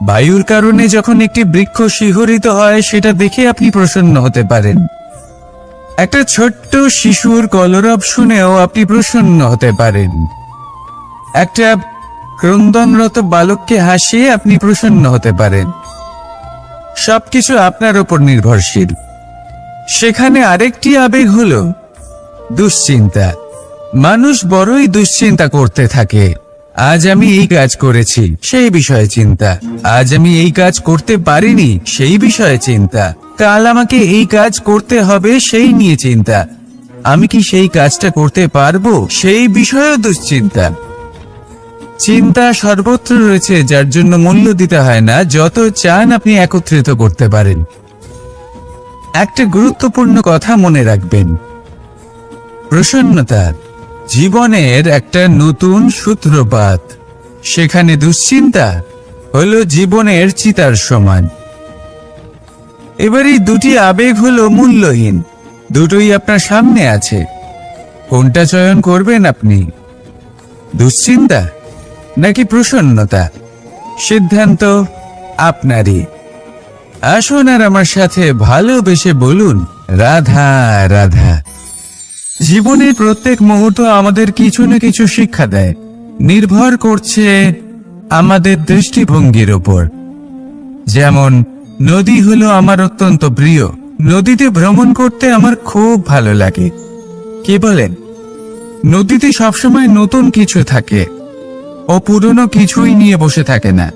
বায়ুর কারণে যখন একটি বৃক্ষ শিহরিত হয়, সেটা দেখে আপনি প্রসন্ন হতে পারেন। একটা ছোট্ট শিশুর কলরব শুনেও আপনি প্রসন্ন হতে পারেন। একটা ক্রন্দনরত বালককে হাসিয়ে আপনি প্রসন্ন হতে পারেন। সবকিছু আপনার উপর নির্ভরশীল। সেখানে আরেকটি আবেগ হলো দুশ্চিন্তা। মানুষ বড়ই দুশ্চিন্তা করতে থাকে। আজ আমি এই কাজ করেছি, সেই বিষয়ে চিন্তা। আজ আমি এই কাজ করতে পারিনি, সেই বিষয়ে চিন্তা। কাল আমাকে এই কাজ করতে হবে, সেই নিয়ে চিন্তা। আমি কি সেই কাজটা করতে পারবো, সেই বিষয়েও দুশ্চিন্তা। চিন্তা সর্বত্র রয়েছে, যার জন্য মূল্য দিতে হয় না। যত চান আপনি একত্রিত করতে পারেন। একটা গুরুত্বপূর্ণ কথা মনে রাখবেন, প্রসন্নতা জীবনের একটা নতুন সূত্রপাত। সেখানে দুশ্চিন্তা হলো জীবনের চিতার সমান। এবার এই দুটি আবেগ হলো মূল্যহীন, দুটোই আপনার সামনে আছে। কোনটা চয়ন করবেন আপনি, দুশ্চিন্তা নাকি প্রসন্নতা? সিদ্ধান্ত আপনারই। আসুন আর আমার সাথে ভালোবেসে বলুন, রাধা রাধা। জীবনের প্রত্যেক মুহূর্ত আমাদের কিছু না কিছু শিক্ষা দেয়, নির্ভর করছে আমাদের দৃষ্টিভঙ্গির উপর। যেমন নদী হলো আমার অত্যন্ত প্রিয়। নদীতে ভ্রমণ করতে আমার খুব ভালো লাগে। কি বলেন? নদীতে সবসময় নতুন কিছু থাকে, ও পুরনো কিছুই নিয়ে বসে থাকে না।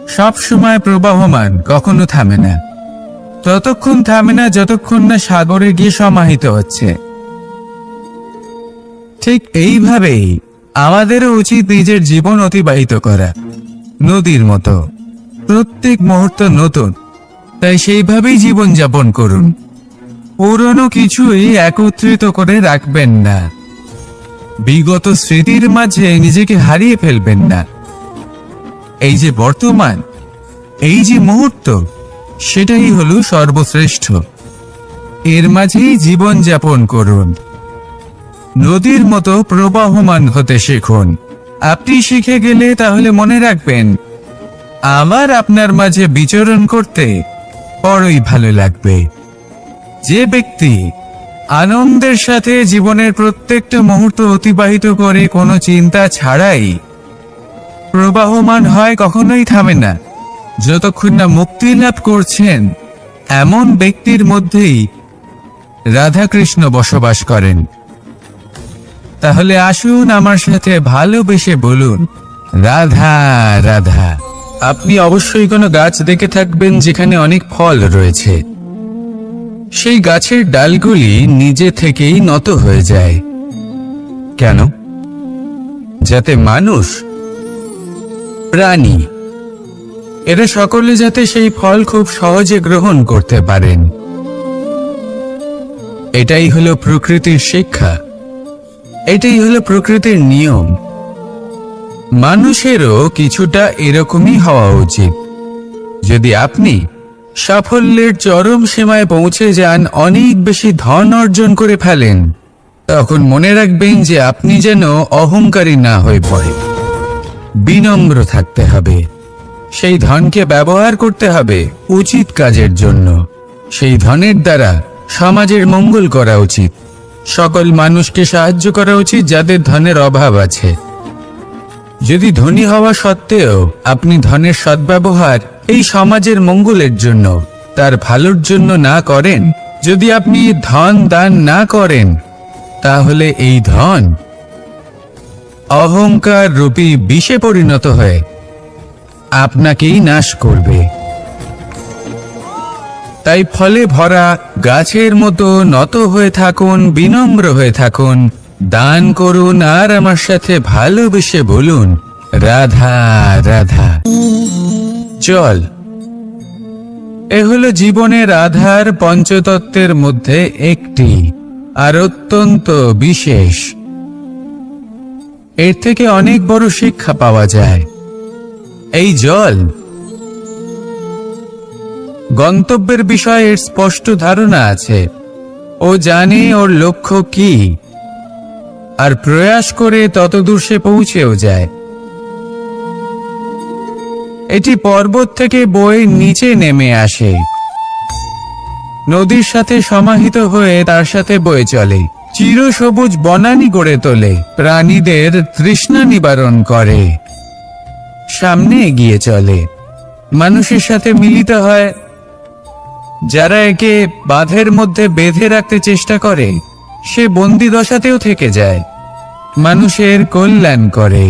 সব সময় প্রবাহমান, কখনো থামে না। ততক্ষণ থামে না যতক্ষণ না সাগরে গিয়ে সমাহিত হচ্ছে। ঠিক এইভাবেই আমাদেরও উচিত নিজের জীবন অতিবাহিত করা, নদীর মতো। প্রত্যেক মুহূর্ত নতুন, তাই সেইভাবেই জীবন যাপন করুন। পুরনো কিছুই একত্রিত করে রাখবেন না। বিগত স্মৃতির মাঝে নিজেকে হারিয়ে ফেলবেন না। এই যে বর্তমান, এই যে মুহূর্ত, সেটাই হলো সর্বশ্রেষ্ঠ। এর মাঝেই জীবন যাপন করুন। নদীর মতো প্রবাহমান হতে শিখুন। আপনি শিখে গেলে তাহলে মনে রাখবেন, আমার আপনার মাঝে বিচরণ করতে বড়ই ভালো লাগবে। যে ব্যক্তি আনন্দের সাথে জীবনের প্রত্যেকটা মুহূর্ত অতিবাহিত করে কোনো চিন্তা ছাড়াই প্রবাহমান হয়, কখনোই থামে না যতক্ষণ না মুক্তি লাভ করছেন, এমন ব্যক্তির মধ্যেই রাধাকৃষ্ণ বসবাস করেন। তাহলে আসুন আমার সাথে ভালোবেসে বলুন, রাধা রাধা। আপনি অবশ্যই কোনো গাছ দেখে থাকবেন যেখানে অনেক ফল রয়েছে। সেই গাছের ডালগুলি নিজে থেকেই নত হয়ে যায়। কেন? যাতে মানুষ, প্রাণী, এরা সকলে যাতে সেই ফল খুব সহজে গ্রহণ করতে পারেন। এটাই হলো প্রকৃতির শিক্ষা, এটাই হলো প্রকৃতির নিয়ম। মানুষেরও কিছুটা এরকমই হওয়া উচিত। যদি আপনি সাফল্যের চরম সীমায় পৌঁছে যান, অনেক বেশি ধন অর্জন করে ফেলেন, তখন মনে রাখবেন যে আপনি যেন অহংকারী না হয়ে পড়ে। বিনম্র থাকতে হবে। সেই ধনকে ব্যবহার করতে হবে উচিত কাজের জন্য। সেই ধনের দ্বারা সমাজের মঙ্গল করা উচিত। সকল মানুষকে সাহায্য করা উচিত যাদের ধনের অভাব আছে। যদি ধনী হওয়া সত্ত্বেও আপনি ধনের সদ্ব্যবহার এই সমাজের মঙ্গলের জন্য, তার ভালোর জন্য না করেন, যদি আপনি ধন দান না করেন, তাহলে এই ধন অহংকার রূপী বিষে পরিণত হয়ে আপনাকেই নাশ করবে। তাই ফলে ভরা গাছের মতো নত হয়ে থাকুন, বিনম্র হয়ে থাকুন, দান করুন, আর আমার সাথে ভালোবেসে বলুন, রাধা রাধা। চল, এ হলো জীবনের আধার পঞ্চতত্ত্বের মধ্যে একটি, আর অত্যন্ত বিশেষ। এর থেকে অনেক বড় শিক্ষা পাওয়া যায়। এই জল গন্তব্যের বিষয়ে এর স্পষ্ট ধারণা আছে। ও জানে ওর লক্ষ্য কি, আর প্রয়াস করে ততদূর সে পৌঁছেও যায়। এটি পর্বত থেকে বয়ে নিচে নেমে আসে, নদীর সাথে সমাহিত হয়ে তার সাথে বয়ে চলে, চিরসবুজ বনানী গড়ে তোলে, প্রাণীদের তৃষ্ণা নিবারণ করে, সামনে এগিয়ে চলে, মানুষের সাথে মিলিত হয়, যারা একে বাঁধের মধ্যে বেঁধে রাখতে চেষ্টা করে সে বন্দি দশাতেও থেকে যায়, মানুষের কল্যাণ করে,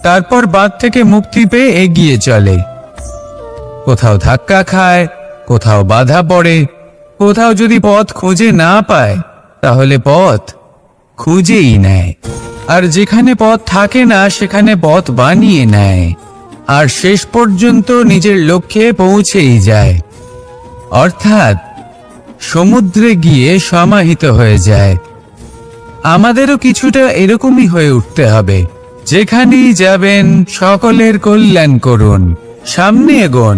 তারপর বাঁধ থেকে মুক্তি পেয়ে এগিয়ে চলে। কোথাও ধাক্কা খায়, কোথাও বাধা পড়ে, কোথাও যদি পথ খুঁজে না পায় তাহলে পথ খুঁজেই নেয়, আর যেখানে পথ থাকে না সেখানে পথ বানিয়ে নেয়, আর শেষ পর্যন্ত নিজের লক্ষ্যে পৌঁছেই যায়, অর্থাৎ সমুদ্রে গিয়ে সমাহিত হয়ে যায়। আমাদেরও কিছুটা এরকমই হয়ে উঠতে হবে। যেখানেই যাবেন সকলের কল্যাণ করুন, সামনে এগোন।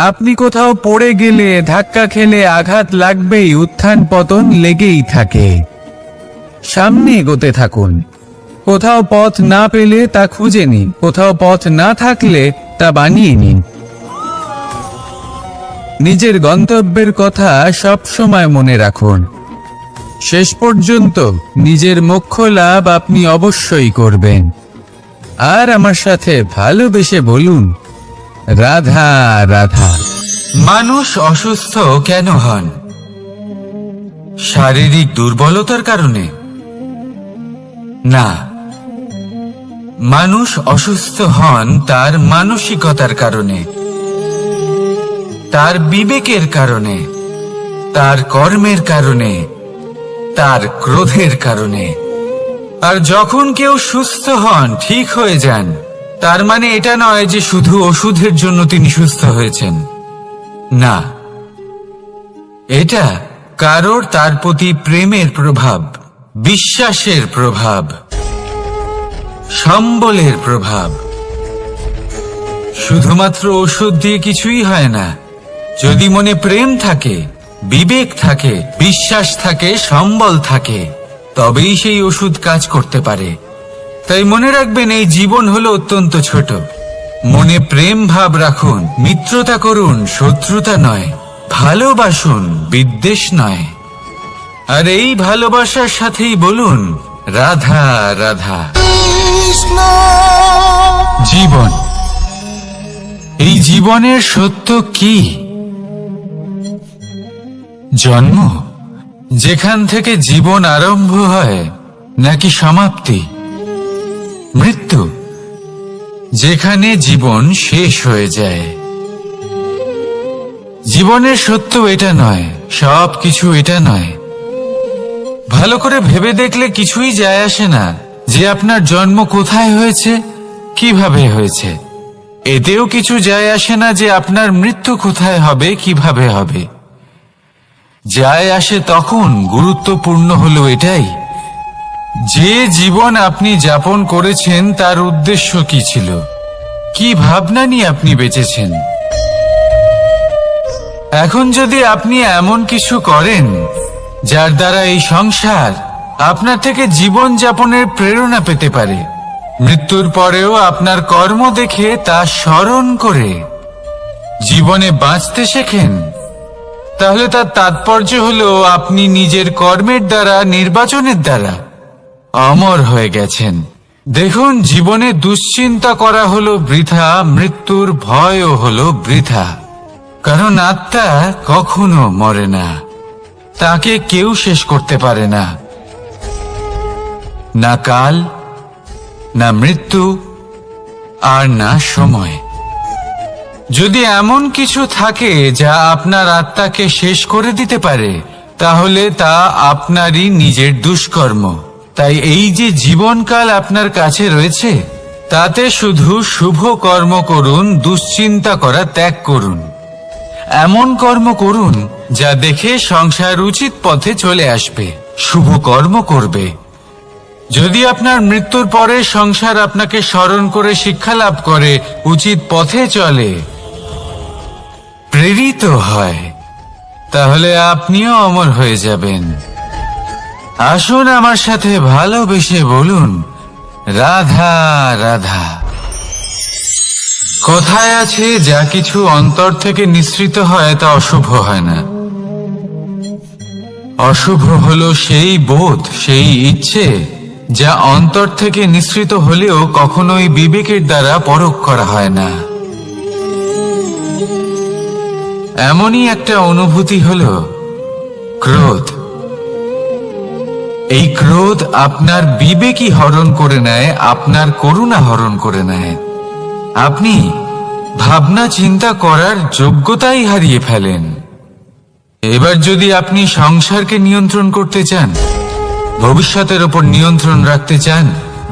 আপনি কোথাও পড়ে গেলে, ধাক্কা খেলে আঘাত লাগবেই, উত্থান পতন লেগেই থাকে। সামনে এগোতে থাকুন। কোথাও পথ না পেলে তা খুঁজে নিন, কোথাও পথ না থাকলে তা বানিয়ে নিন। নিজের গন্তব্যের কথা সব সময় মনে রাখুন। শেষ পর্যন্ত নিজের মোক্ষ লাভ আপনি অবশ্যই করবেন। আর আমার সাথে ভালোবেসে বলুন, রাধা রাধা। মানুষ অসুস্থ কেন হন? শারীরিক দুর্বলতার কারণে? না, মানুষ অসুস্থ হন তার মানসিকতার কারণে, তার বিবেকের কারণে, তার কর্মের কারণে, তার ক্রোধের কারণে। আর যখন কেউ সুস্থ হন, ঠিক হয়ে যান, তার মানে এটা নয় যে শুধু ওষুধের জন্য তিনি সুস্থ হয়েছেন। না, এটা কারোর তার প্রতি প্রেমের প্রভাব, বিশ্বাসের প্রভাব, সম্বলের প্রভাব। শুধুমাত্র ওষুধ দিয়ে কিছুই হয় না। যদি মনে প্রেম থাকে, বিবেক থাকে, বিশ্বাস থাকে, সম্বল থাকে, তবেই সেই ওষুধ কাজ করতে পারে। তাই মনে রাখবেন, এই জীবন হলো অত্যন্ত ছোট। মনে প্রেম ভাব রাখুন, মিত্রতা করুন, শত্রুতা নয়। ভালোবাসুন, বিদ্বেষ নয়। আর এই ভালোবাসার সাথেই বলুন, রাধা রাধা। জীবন, এই জীবনের সত্য কি? জন্ম, যেখান থেকে জীবন আরম্ভ হয়, নাকি সমাপ্তি? মৃত্যু, যেখানে জীবন শেষ হয়ে যায়। জীবনের সত্য এটা নয়, সব কিছু এটা নয়। ভালো করে ভেবে দেখলে কিছুই যায় আসে না যে আপনার জন্ম কোথায় হয়েছে, কিভাবে হয়েছে। এতেও কিছু যায় আসে না যে আপনার মৃত্যু কোথায় হবে, কিভাবে হবে। যায় আসে তখন, গুরুত্বপূর্ণ হলো এটাই যে জীবন আপনি যাপন করেছেন তার উদ্দেশ্য কি ছিল, কি ভাবনা নিয়ে আপনি বেঁচেছেন। এখন যদি আপনি এমন কিছু করেন যার দ্বারা এই সংসার আপনার থেকে জীবন যাপনের প্রেরণা পেতে পারে, মৃত্যুর পরেও আপনার কর্ম দেখে তা স্মরণ করে জীবনে বাঁচতে শেখেন, তাহলে তার তাৎপর্য হলো আপনি নিজের কর্মের দ্বারা, নির্বাচনের দ্বারা অমর হয়ে গেছেন। দেখুন, জীবনে দুশ্চিন্তা করা হলো বৃথা, মৃত্যুর ভয়ও হলো বৃথা। কারণ আত্মা কখনো মরে না, তাকে কেউ শেষ করতে পারে না। না কাল, না মৃত্যু, আর না সময়। যদি এমন কিছু থাকে যা আপনার আত্মাকে শেষ করে দিতে পারে, তাহলে তা আপনারই নিজের দুষ্কর্ম। তাই এই যে জীবনকাল আপনার কাছে রয়েছে, তাতে শুধু শুভ কর্ম করুন, দুশ্চিন্তা করা ত্যাগ করুন। এমন কর্ম করুন যা দেখে সংসার উচিত পথে চলে আসবে, শুভ কর্ম করবে। যদি আপনার মৃত্যুর পরে সংসার আপনাকে স্মরণ করে শিক্ষা লাভ করে, উচিত পথে চলে, প্রেরিত হয়, তাহলে আপনিও অমর হয়ে যাবেন। আসুন আমার সাথে ভালোবেসে বলুন, রাধা রাধা। কথায় আছে, যা কিছু অন্তর থেকে নিঃসৃত হয় তা অশুভ হয় না। অশুভ হলো সেই বোধ, সেই ইচ্ছে যা অন্তর থেকে নিঃসৃত হলেও কখনোই বিবেকের দ্বারা পরখ করা হয় না। এমনই একটা অনুভূতি হলো ক্রোধ। এই ক্রোধ আপনার বিবেকই হরণ করে নেয়, আপনার করুণা হরণ করে নেয়। আপনি ভাবনা চিন্তা করার যোগ্যতাই হারিয়ে ফেলেন। এবার যদি আপনি সংসারকে নিয়ন্ত্রণ করতে চান, ভবিষ্যতের উপর নিয়ন্ত্রণ রাখতে চান,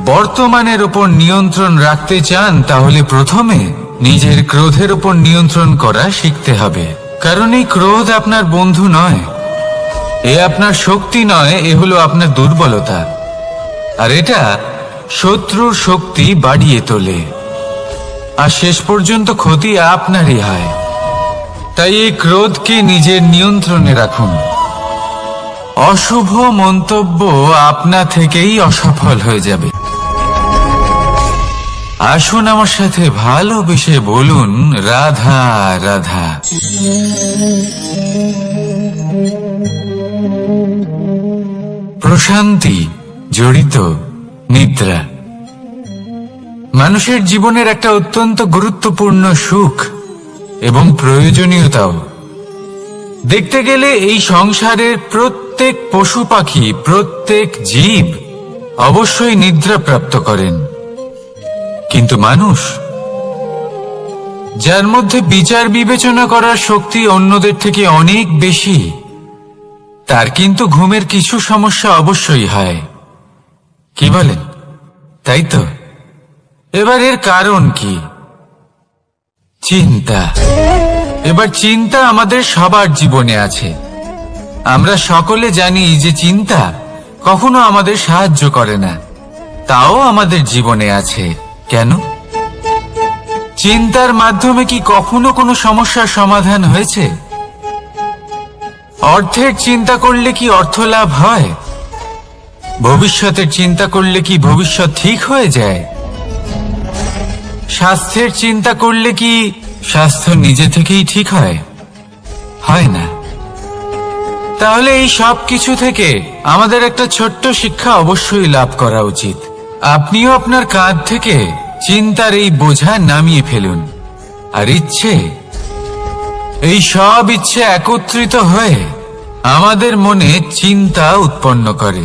বর্তমানের উপর নিয়ন্ত্রণ রাখতে চান, তাহলে প্রথমে নিজের ক্রোধের উপর নিয়ন্ত্রণ করা শিখতে হবে। কারণ এই ক্রোধ আপনার বন্ধু নয়, এ আপনার শক্তি নয়, এ হলো আপনার দুর্বলতা। আর এটা শত্রুর শক্তি বাড়িয়ে তোলে, আর শেষ পর্যন্ত ক্ষতি আপনারই হয়। তাই এই ক্রোধকে নিজের নিয়ন্ত্রণে রাখুন। অশুভ মন্তব্য আপনা থেকেই অসফল হয়ে যাবে। আসুন আমার সাথে ভালোবেসে বলুন, রাধা রাধা। প্রশান্তি জড়িত নিদ্রা মানুষের জীবনের একটা অত্যন্ত গুরুত্বপূর্ণ সুখ এবং প্রয়োজনীয়তাও। দেখতে গেলে এই সংসারের প্রত্যেক পশু পাখি, প্রত্যেক জীব অবশ্যই নিদ্রা প্রাপ্ত করেন, কিন্তু মানুষ, যার মধ্যে বিচার বিবেচনা করার শক্তি অন্যদের থেকে অনেক বেশি, তার কিন্তু ঘুমের কিছু সমস্যা অবশ্যই হয়। কি বলেন? তাই তো। এবার এর কারণ কি? চিন্তা। এবার চিন্তা আমাদের সবার জীবনে আছে। আমরা সকলে জানি যে চিন্তা কখনো আমাদের সাহায্য করে না, তাও আমাদের জীবনে আছে। কেন? চিন্তার মাধ্যমে কি কখনো কোনো সমস্যার সমাধান হয়েছে? অর্থের চিন্তা করলে কি অর্থ লাভ হয়? ভবিষ্যতের চিন্তা করলে কি ভবিষ্যৎ ঠিক হয়ে যায়? স্বাস্থ্যের চিন্তা করলে কি স্বাস্থ্য নিজে থেকেই ঠিক হয়? হয় না। তাহলে এই সব কিছু থেকে আমাদের একটা ছোট্ট শিক্ষা অবশ্যই লাভ করা উচিত। আপনিও আপনার কাঁধ থেকে চিন্তার এই বোঝা নামিয়ে ফেলুন। আর ইচ্ছে, এই সব ইচ্ছে একত্রিত হয়ে আমাদের মনে চিন্তা উৎপন্ন করে।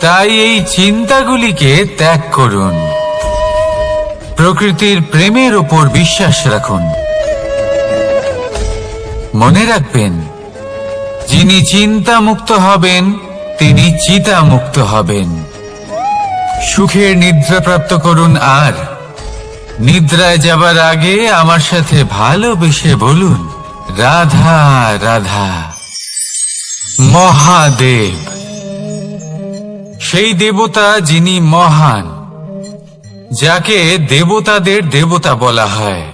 তাই এই চিন্তাগুলিকে ত্যাগ করুন। প্রকৃতির প্রেমের উপর বিশ্বাস রাখুন। মনে রাখবেন, যিনি চিন্তা মুক্ত হবেন তিনি চিতা মুক্ত হবেন। সুখের নিদ্রা প্রাপ্ত করুন, আর নিদ্রায় যাবার আগে আমার সাথে ভালোবেসে বলুন, রাধা রাধা। মহাদেব, সেই দেবতা যিনি মহান, যাকে দেবতাদের দেবতা বলা হয়,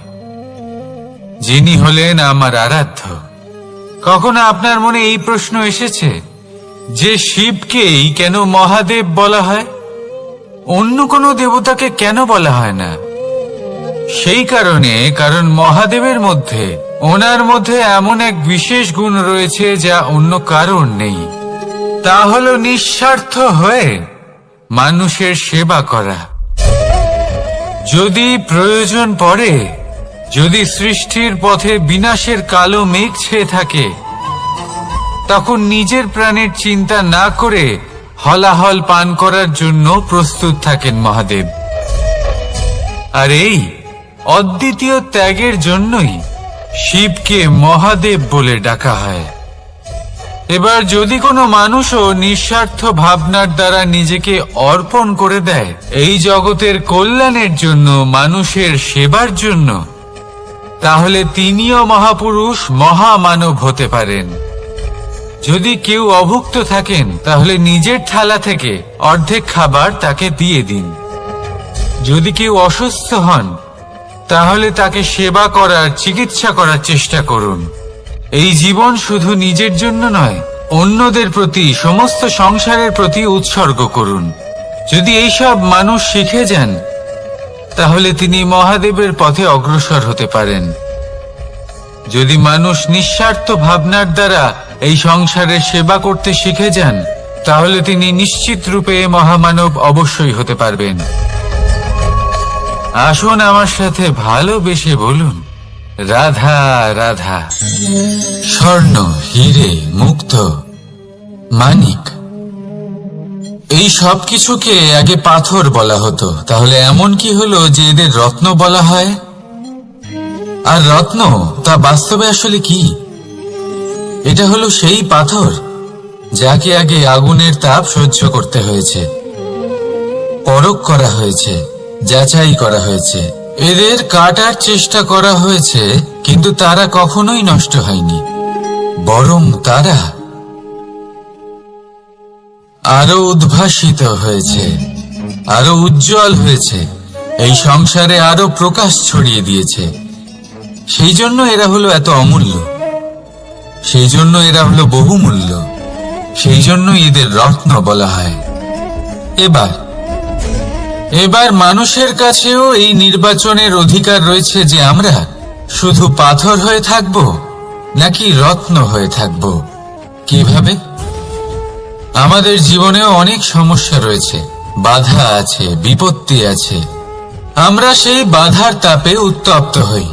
যিনি হলেন আমার আরাধ্য। কখনো আপনার মনে এই প্রশ্ন এসেছে যে শিবকেই কেন মহাদেব বলা হয়, অন্য কোনো দেবতাকে কেন বলা হয় না? সেই কারণে, কারণ মহাদেবের মধ্যে, ওনার মধ্যে এমন এক বিশেষ গুণ রয়েছে যা অন্য কারণ নেই। তা হলো নিঃস্বার্থ হয়ে মানুষের সেবা করা। যদি প্রয়োজন পড়ে, যদি সৃষ্টির পথে বিনাশের কালো মেঘ ছেয়ে থাকে, তখন নিজের প্রাণের চিন্তা না করে হলাহল পান করার জন্য প্রস্তুত থাকেন মহাদেব। আর এই অদ্বিতীয় ত্যাগের জন্যই শিবকে মহাদেব বলে ডাকা হয়। এবার যদি কোনো মানুষও নিঃস্বার্থ ভাবনার দ্বারা নিজেকে অর্পণ করে দেয় এই জগতের কল্যাণের জন্য, মানুষের সেবার জন্য, তাহলে তিনিও মহাপুরুষ, মহামানব হতে পারেন। যদি কেউ অভুক্ত থাকেন, তাহলে নিজের থালা থেকে অর্ধেক খাবার তাকে দিয়ে দিন। যদি কেউ অসুস্থ হন, তাহলে তাকে সেবা করার, চিকিৎসা করার চেষ্টা করুন। এই জীবন শুধু নিজের জন্য নয়, অন্যদের প্রতি, সমস্ত সংসারের প্রতি উৎসর্গ করুন। যদি এইসব মানুষ শিখে যান, তাহলে তিনি মহাদেবের পথে অগ্রসর হতে পারেন। যদি মানুষ নিঃস্বার্থ ভাবনার দ্বারা এই সংসারের সেবা করতে শিখে যান, তাহলে তিনি নিশ্চিত রূপে মহামানব অবশ্যই হতে পারবেন। আসুন আমার সাথে ভালোবেসে বলুন, রাধা রাধা। স্বর্ণ, হীরে, মুক্ত, মানিক, এই সব কিছুকে আগে পাথর বলা হতো। তাহলে এমন কি হলো যে এদের রত্ন বলা হয়? আর রত্ন তা বাস্তবে আসলে কি? এটা হলো সেই পাথর যাকে আগে আগুনের তাপ সহ্য করতে হয়েছে, পরখ করা হয়েছে, যাচাই করা হয়েছে, এদের কাটার চেষ্টা করা হয়েছে, কিন্তু তারা কখনোই নষ্ট হয়নি, বরং তারা আরো উদ্ভাসিত হয়েছে, আরো উজ্জ্বল হয়েছে, এই সংসারে আরো প্রকাশ ছড়িয়ে দিয়েছে। সেই জন্য এরা হলো এত অমূল্য, সেই জন্য এরা হলো বহুমূল্য, সেই জন্য এদের রত্ন বলা হয়। এবার মানুষের কাছেও এই নির্বাচনের অধিকার রয়েছে যে আমরা শুধু পাথর হয়ে থাকব নাকি রত্ন হয়ে থাকব। কিভাবে? আমাদের জীবনেও অনেক সমস্যা রয়েছে, বাধা আছে, বিপত্তি আছে। আমরা সেই বাধার তাপে উত্তপ্ত হই,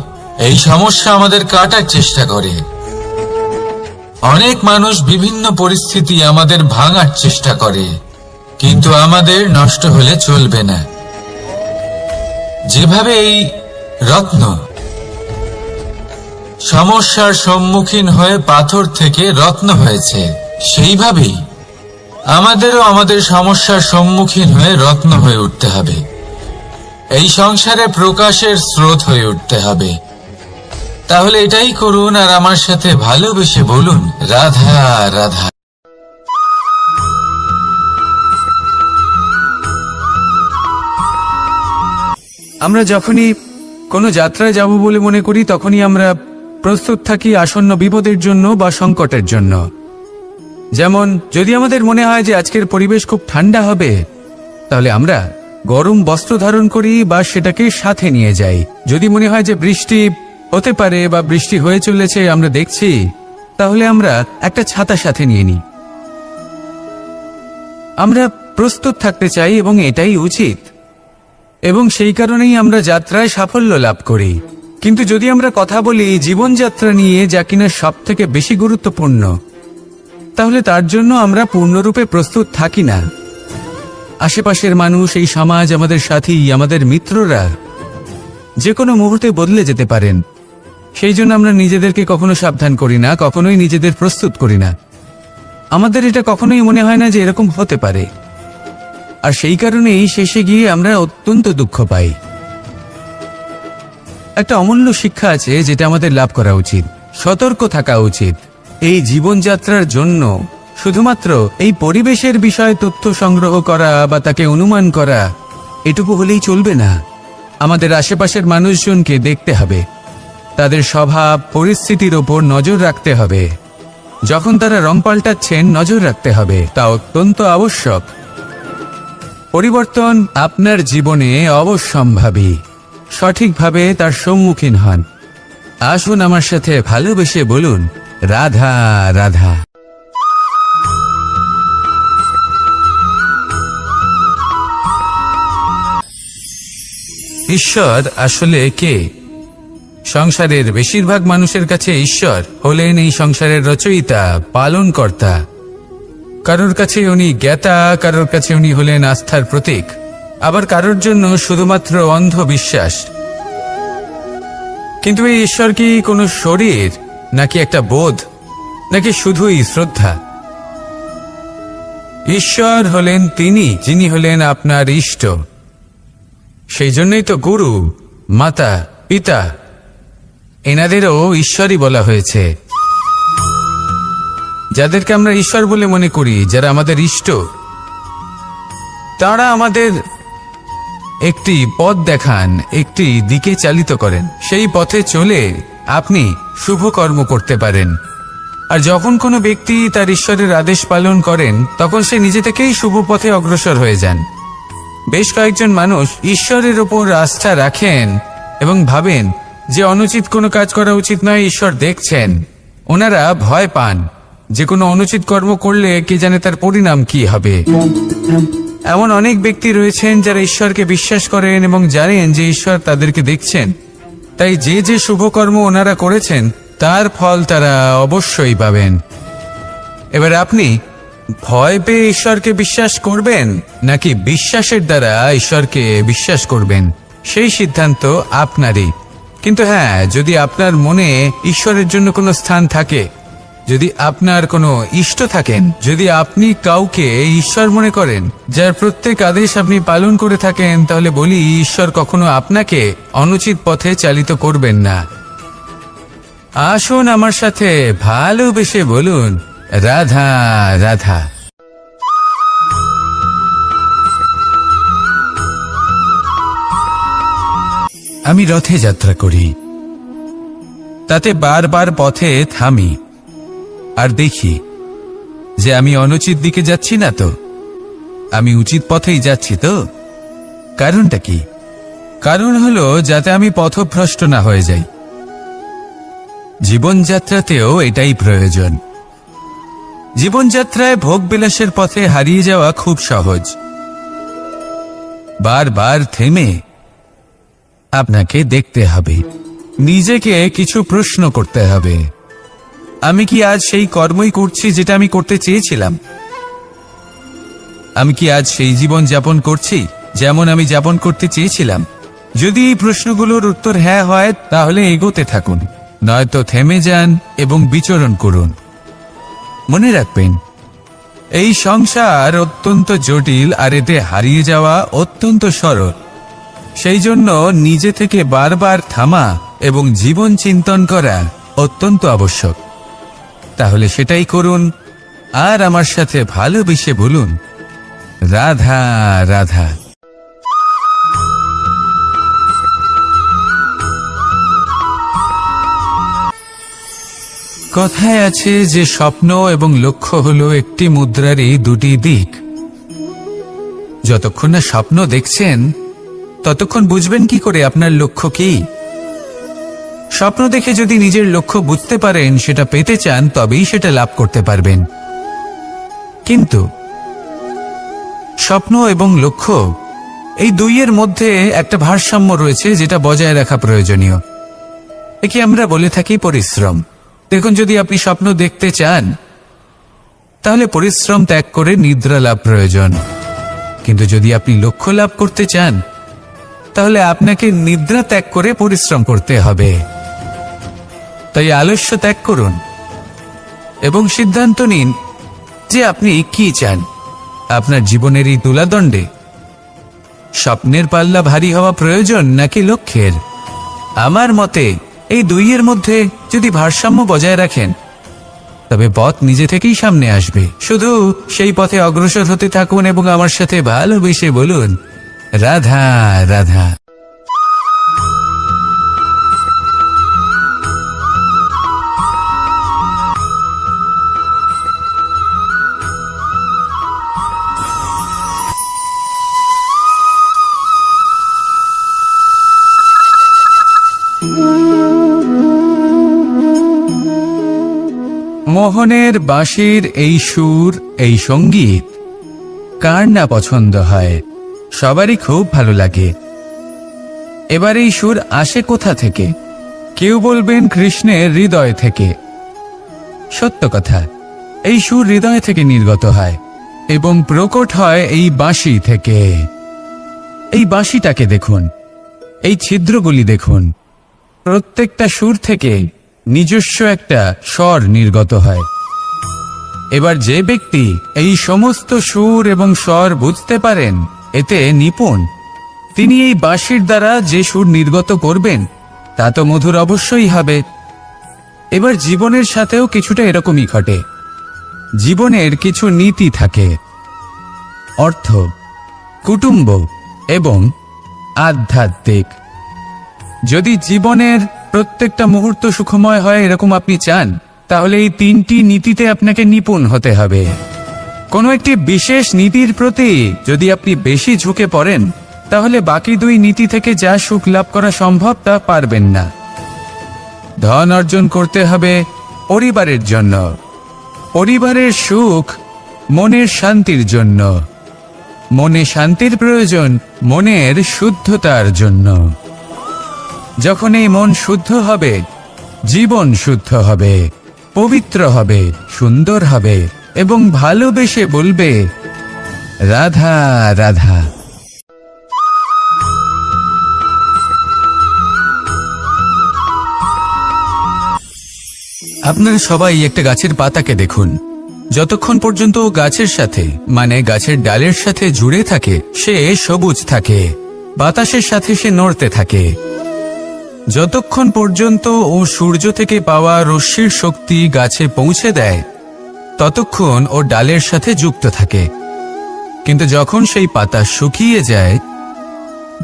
এই সমস্যা আমাদের কাটার চেষ্টা করে। অনেক মানুষ বিভিন্ন পরিস্থিতি আমাদের ভাঙার চেষ্টা করে, কিন্তু আমাদের নষ্ট হলে চলবে না। যেভাবে এই রত্ন সমস্যার সম্মুখীন হয়ে পাথর থেকে রত্ন হয়েছে, সেইভাবেই আমাদেরও আমাদের সমস্যার সম্মুখীন হয়ে রত্ন হয়ে উঠতে হবে। এই সংসারে প্রকাশের স্রোত হয়ে উঠতে হবে। তাহলে এটাই করুন আর আমার সাথে ভালোবেসে বলুন, রাধা রাধা। আমরা যখনই কোনো যাত্রায় যাব বলে মনে করি, তখনই আমরা প্রস্তুত থাকি আসন্ন বিপদের জন্য বা সংকটের জন্য। যেমন যদি আমাদের মনে হয় যে আজকের পরিবেশ খুব ঠান্ডা হবে, তাহলে আমরা গরম বস্ত্র ধারণ করি বা সেটাকে সাথে নিয়ে যাই। যদি মনে হয় যে বৃষ্টি হতে পারে বা বৃষ্টি হয়ে চলেছে, আমরা দেখছি, তাহলে আমরা একটা ছাতা সাথে নিয়ে নিই। আমরা প্রস্তুত থাকতে চাই এবং এটাই উচিত, এবং সেই কারণেই আমরা যাত্রায় সাফল্য লাভ করি। কিন্তু যদি আমরা কথা বলি জীবনযাত্রা নিয়ে, যা কিনা সব থেকে বেশি গুরুত্বপূর্ণ, তাহলে তার জন্য আমরা পূর্ণরূপে প্রস্তুত থাকি না। আশেপাশের মানুষ, এই সমাজ, আমাদের সাথী, আমাদের মিত্ররা যে কোনো মুহূর্তে বদলে যেতে পারেন। সেই জন্য আমরা নিজেদেরকে কখনো সাবধান করি না, কখনোই নিজেদের প্রস্তুত করি না। আমাদের এটা কখনোই মনে হয় না যে এরকম হতে পারে, আর সেই কারণেই শেষে গিয়ে আমরা অত্যন্ত দুঃখ পাই। একটা অমূল্য শিক্ষা আছে যেটা আমাদের লাভ করা উচিত, সতর্ক থাকা উচিত। এই জীবনযাত্রার জন্য শুধুমাত্র এই পরিবেশের বিষয়ে তথ্য সংগ্রহ করা বা তাকে অনুমান করা, এটুকু হলেই চলবে না। আমাদের আশেপাশের মানুষজনকে দেখতে হবে, তাদের স্বভাব পরিস্থিতির ওপর নজর রাখতে হবে। যখন তারা রং পাল্টাচ্ছেন, নজর রাখতে হবে, তা অত্যন্ত আবশ্যক। পরিবর্তন আপনার জীবনে অবশ্যম্ভাবী, সঠিকভাবে তার সম্মুখীন হন। আসুন আমার সাথে ভালোবেসে বলুন, রাধা রাধা। ঈশ্বর আসলে কে? সংসারের বেশিরভাগ মানুষের কাছে ঈশ্বর হলেন এই সংসারের রচয়িতা, পালনকর্তা। কারোর কাছে উনি জ্ঞাতা, কারোর কাছে উনি হলেন আস্থার প্রতীক, আবার কারোর জন্য শুধুমাত্র অন্ধ বিশ্বাস। কিন্তু এই ঈশ্বর কি কোনো শরীর, নাকি একটা বোধ, নাকি শুধুই শ্রদ্ধা? ঈশ্বর হলেন তিনি যিনি হলেন আপনার ইষ্ট। সেই জন্যই তো গুরু, মাতা, পিতা এনাদেরও ঈশ্বরই বলা হয়েছে। যাদেরকে আমরা ঈশ্বর বলে মনে করি, যারা আমাদের ইষ্ট, তারা আমাদের একটি পথ দেখান, একটি দিকে চালিত করেন। সেই পথে চলে আপনি শুভ কর্ম করতে পারেন। আর যখন কোনো ব্যক্তি তার ঈশ্বরের আদেশ পালন করেন, তখন সে নিজে থেকেই শুভ পথে অগ্রসর হয়ে যান। বেশ কয়েকজন মানুষ ঈশ্বরের ওপর আস্থা রাখেন এবং ভাবেন যে অনুচিত কোনো কাজ করা উচিত নয়, ঈশ্বর দেখছেন। ওনারা ভয় পান যে কোনো অনুচিত কর্ম করলে কে জানে তার পরিণাম কি হবে। এমন অনেক ব্যক্তি রয়েছেন যারা ঈশ্বরকে বিশ্বাস করেন এবং জানেন যে ঈশ্বর তাদেরকে দেখছেন, তাই যে যে শুভকর্ম ওনারা করেছেন তার ফল তারা অবশ্যই পাবেন। এবার আপনি ভয় পেয়ে ঈশ্বরকে বিশ্বাস করবেন নাকি বিশ্বাসের দ্বারা ঈশ্বরকে বিশ্বাস করবেন, সেই সিদ্ধান্ত আপনারই। কিন্তু হ্যাঁ, যদি আপনার মনে ঈশ্বরের জন্য কোনো স্থান থাকে, যদি আপনার কোনো ইষ্ট থাকেন, যদি আপনি কাউকে ঈশ্বর মনে করেন, যার প্রত্যেক আদেশ আপনি পালন করে থাকেন, তাহলে বলি ঈশ্বর কখনো আপনাকে অনুচিত পথে চালিত করবেন না। আসুন আমার সাথে ভালোবেসে বলুন, রাধা রাধা। আমি রথে যাত্রা করি, তাতে বারবার পথে থামি আর দেখি যে আমি অনুচিত দিকে যাচ্ছি না তো, আমি উচিত পথেই যাচ্ছি তো। কারণটা কি? কারণ হলো যাতে আমি পথভ্রষ্ট না হয়ে যাই। জীবনযাত্রাতেও এটাই প্রয়োজন। জীবনযাত্রায় ভোগবিলাসের পথে হারিয়ে যাওয়া খুব সহজ। বারবার থেমে আপনাকে দেখতে হবে, নিজেকে কিছু প্রশ্ন করতে হবে। আমি কি আজ সেই কর্মই করছি যেটা আমি করতে চেয়েছিলাম? আমি কি আজ সেই জীবন যাপন করছি যেমন আমি যাপন করতে চেয়েছিলাম? যদি এই প্রশ্নগুলোর উত্তর হ্যাঁ হয়, তাহলে এগোতে থাকুন, নয়তো থেমে যান এবং বিচরণ করুন। মনে রাখবেন, এই সংসার অত্যন্ত জটিল আর এতে হারিয়ে যাওয়া অত্যন্ত সরল। সেই জন্য নিজে থেকে বারবার থামা এবং জীবন চিন্তন করা অত্যন্ত আবশ্যক। তাহলে সেটাই করুন আর আমার সাথে ভালোবেসে বলুন, রাধা রাধা। কথায় আছে যে স্বপ্ন এবং লক্ষ্য হলো একটি মুদ্রারই দুটি দিক। যতক্ষণ না স্বপ্ন দেখছেন ততক্ষণ বুঝবেন কি করে আপনার লক্ষ্য কি? স্বপ্ন দেখে যদি নিজের লক্ষ্য বুঝতে পারেন, সেটা পেতে চান, তবেই সেটা লাভ করতে পারবেন। কিন্তু স্বপ্ন এবং লক্ষ্য এই দুইয়ের মধ্যে একটা ভারসাম্য রয়েছে যেটা বজায় রাখা প্রয়োজনীয়। একে আমরা বলে থাকি পরিশ্রম। দেখুন, যদি আপনি স্বপ্ন দেখতে চান তাহলে পরিশ্রম ত্যাগ করে নিদ্রা লাভ প্রয়োজন। কিন্তু যদি আপনি লক্ষ্য লাভ করতে চান তাহলে আপনাকে নিদ্রা ত্যাগ করে পরিশ্রম করতে হবে। তাই আলস্য ত্যাগ করুন এবং সিদ্ধান্ত নিন যে আপনি কি চান। আপনার জীবনের এই তুলাদণ্ডে স্বপ্নের পাল্লা ভারী হওয়া প্রয়োজন নাকি লক্ষ্যের? আমার মতে এই দুইয়ের মধ্যে যদি ভারসাম্য বজায় রাখেন তবে পথ নিজে থেকেই সামনে আসবে। শুধু সেই পথে অগ্রসর হতে থাকুন এবং আমার সাথে ভালোবেসে বলুন, রাধা রাধা। মোহনের বাঁশির এই সুর, এই সঙ্গীত কার না পছন্দ হয়? সবারই খুব ভালো লাগে। এবার এই সুর আসে কোথা থেকে? কেউ বলবেন কৃষ্ণের হৃদয় থেকে। সত্য কথা, এই সুর হৃদয় থেকে নির্গত হয় এবং প্রকট হয় এই বাঁশি থেকে। এই বাঁশিটাকে দেখুন, এই ছিদ্রগুলি দেখুন, প্রত্যেকটা সুর থেকে নিজস্ব একটা স্বর নির্গত হয়। এবার যে ব্যক্তি এই সমস্ত সুর এবং স্বর বুঝতে পারেন, এতে নিপুণ, তিনি এই বাঁশির দ্বারা যে সুর নির্গত করবেন তা তো মধুর অবশ্যই হবে। এবার জীবনের সাথেও কিছুটা এরকমই ঘটে। জীবনের কিছু নীতি থাকে, অর্থ, কুটুম্ব এবং আধ্যাত্মিক। যদি জীবনের প্রত্যেকটা মুহূর্ত সুখময় হয় এরকম আপনি চান, তাহলে এই তিনটি নীতিতে আপনাকে নিপুণ হতে হবে। কোনো একটি বিশেষ নীতির প্রতি যদি আপনি বেশি ঝুঁকে পড়েন, তাহলে বাকি দুই নীতি থেকে যা সুখ লাভ করা সম্ভব তা পারবেন না। ধন অর্জন করতে হবে পরিবারের জন্য, পরিবারের সুখ মনের শান্তির জন্য, মনে শান্তির প্রয়োজন মনের শুদ্ধতার জন্য। যখন এই মন শুদ্ধ হবে, জীবন শুদ্ধ হবে, পবিত্র হবে, সুন্দর হবে এবং ভালোবেসে বলবে, রাধা রাধা। আপনারা সবাই একটা গাছের পাতাকে দেখুন। যতক্ষণ পর্যন্ত ও গাছের সাথে মানে গাছের ডালের সাথে জুড়ে থাকে সে সবুজ থাকে, বাতাসের সাথে সে নড়তে থাকে। যতক্ষণ পর্যন্ত ও সূর্য থেকে পাওয়া রশ্মির শক্তি গাছে পৌঁছে দেয় ততক্ষণ ও ডালের সাথে যুক্ত থাকে। কিন্তু যখন সেই পাতা শুকিয়ে যায়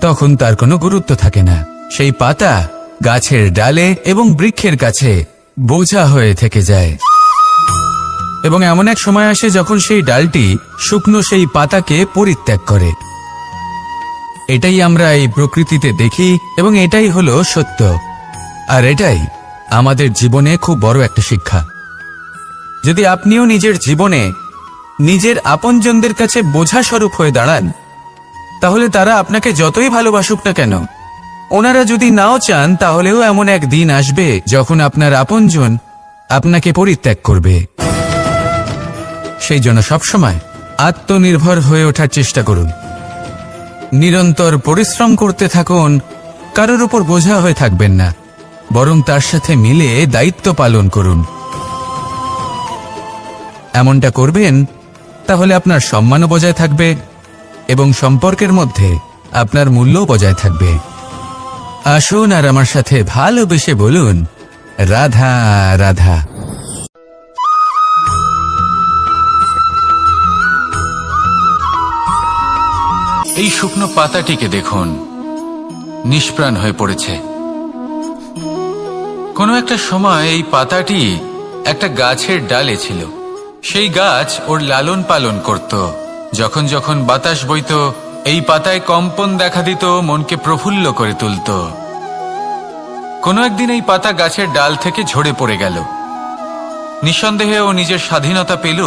তখন তার কোনো গুরুত্ব থাকে না। সেই পাতা গাছের ডালে এবং বৃক্ষের কাছে বোঝা হয়ে থেকে যায়। এবং এমন এক সময় আসে যখন সেই ডালটি শুকনো সেই পাতাকে পরিত্যাগ করে। এটাই আমরা এই প্রকৃতিতে দেখি এবং এটাই হলো সত্য। আর এটাই আমাদের জীবনে খুব বড় একটা শিক্ষা। যদি আপনিও নিজের জীবনে নিজের আপনজনদের কাছে বোঝা স্বরূপ হয়ে দাঁড়ান, তাহলে তারা আপনাকে যতই ভালোবাসুক না কেন, ওনারা যদি নাও চান তাহলেও এমন এক দিন আসবে যখন আপনার আপনজন আপনাকে পরিত্যাগ করবে। সেই জন্য সবসময় আত্মনির্ভর হয়ে ওঠার চেষ্টা করুন, নিরন্তর পরিশ্রম করতে থাকুন, কারোর উপর বোঝা হয়ে থাকবেন না, বরং তার সাথে মিলে দায়িত্ব পালন করুন। এমনটা করবেন তাহলে আপনার সম্মানও বজায় থাকবে এবং সম্পর্কের মধ্যে আপনার মূল্যও বজায় থাকবে। আসুন আর আমার সাথে ভালোবেসে বলুন, রাধা রাধা। এই শুকনো পাতাটিকে দেখুন, নিষ্প্রাণ হয়ে পড়েছে। কোনো একটা সময় এই পাতাটি একটা গাছের ডালে ছিল। সেই গাছ ওর লালন পালন করত। যখন যখন বাতাস বইত এই পাতায় কম্পন দেখা দিত, মনকে প্রফুল্ল করে তুলত। কোনো একদিন এই পাতা গাছের ডাল থেকে ঝরে পড়ে গেল। নিঃসন্দেহে ও নিজের স্বাধীনতা পেল,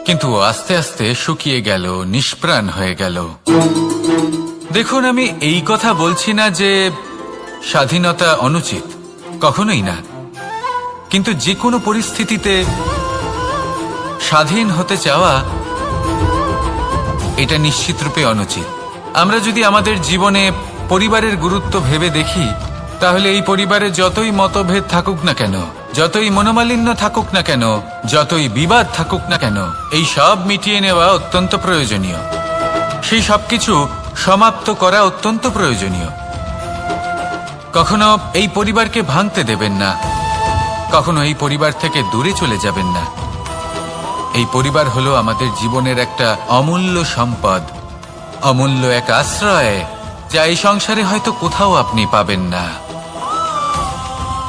কিন্তু আস্তে আস্তে শুকিয়ে গেল, নিষ্প্রাণ হয়ে গেল। দেখুন, আমি এই কথা বলছি না যে স্বাধীনতা অনুচিত, কখনোই না। কিন্তু যে কোনো পরিস্থিতিতে স্বাধীন হতে চাওয়া এটা নিশ্চিতরূপে অনুচিত। আমরা যদি আমাদের জীবনে পরিবারের গুরুত্ব ভেবে দেখি, তাহলে এই পরিবারে যতই মতভেদ থাকুক না কেন, যতই মনোমালিন্য থাকুক না কেন, যতই বিবাদ থাকুক না কেন, এই সব মিটিয়ে নেওয়া অত্যন্ত প্রয়োজনীয়। সেই সবকিছু সমাপ্ত করা অত্যন্ত প্রয়োজনীয়। কখনো এই পরিবারকে ভাঙতে দেবেন না, কখনো এই পরিবার থেকে দূরে চলে যাবেন না। এই পরিবার হলো আমাদের জীবনের একটা অমূল্য সম্পদ, অমূল্য এক আশ্রয়, যা এই সংসারে হয়তো কোথাও আপনি পাবেন না।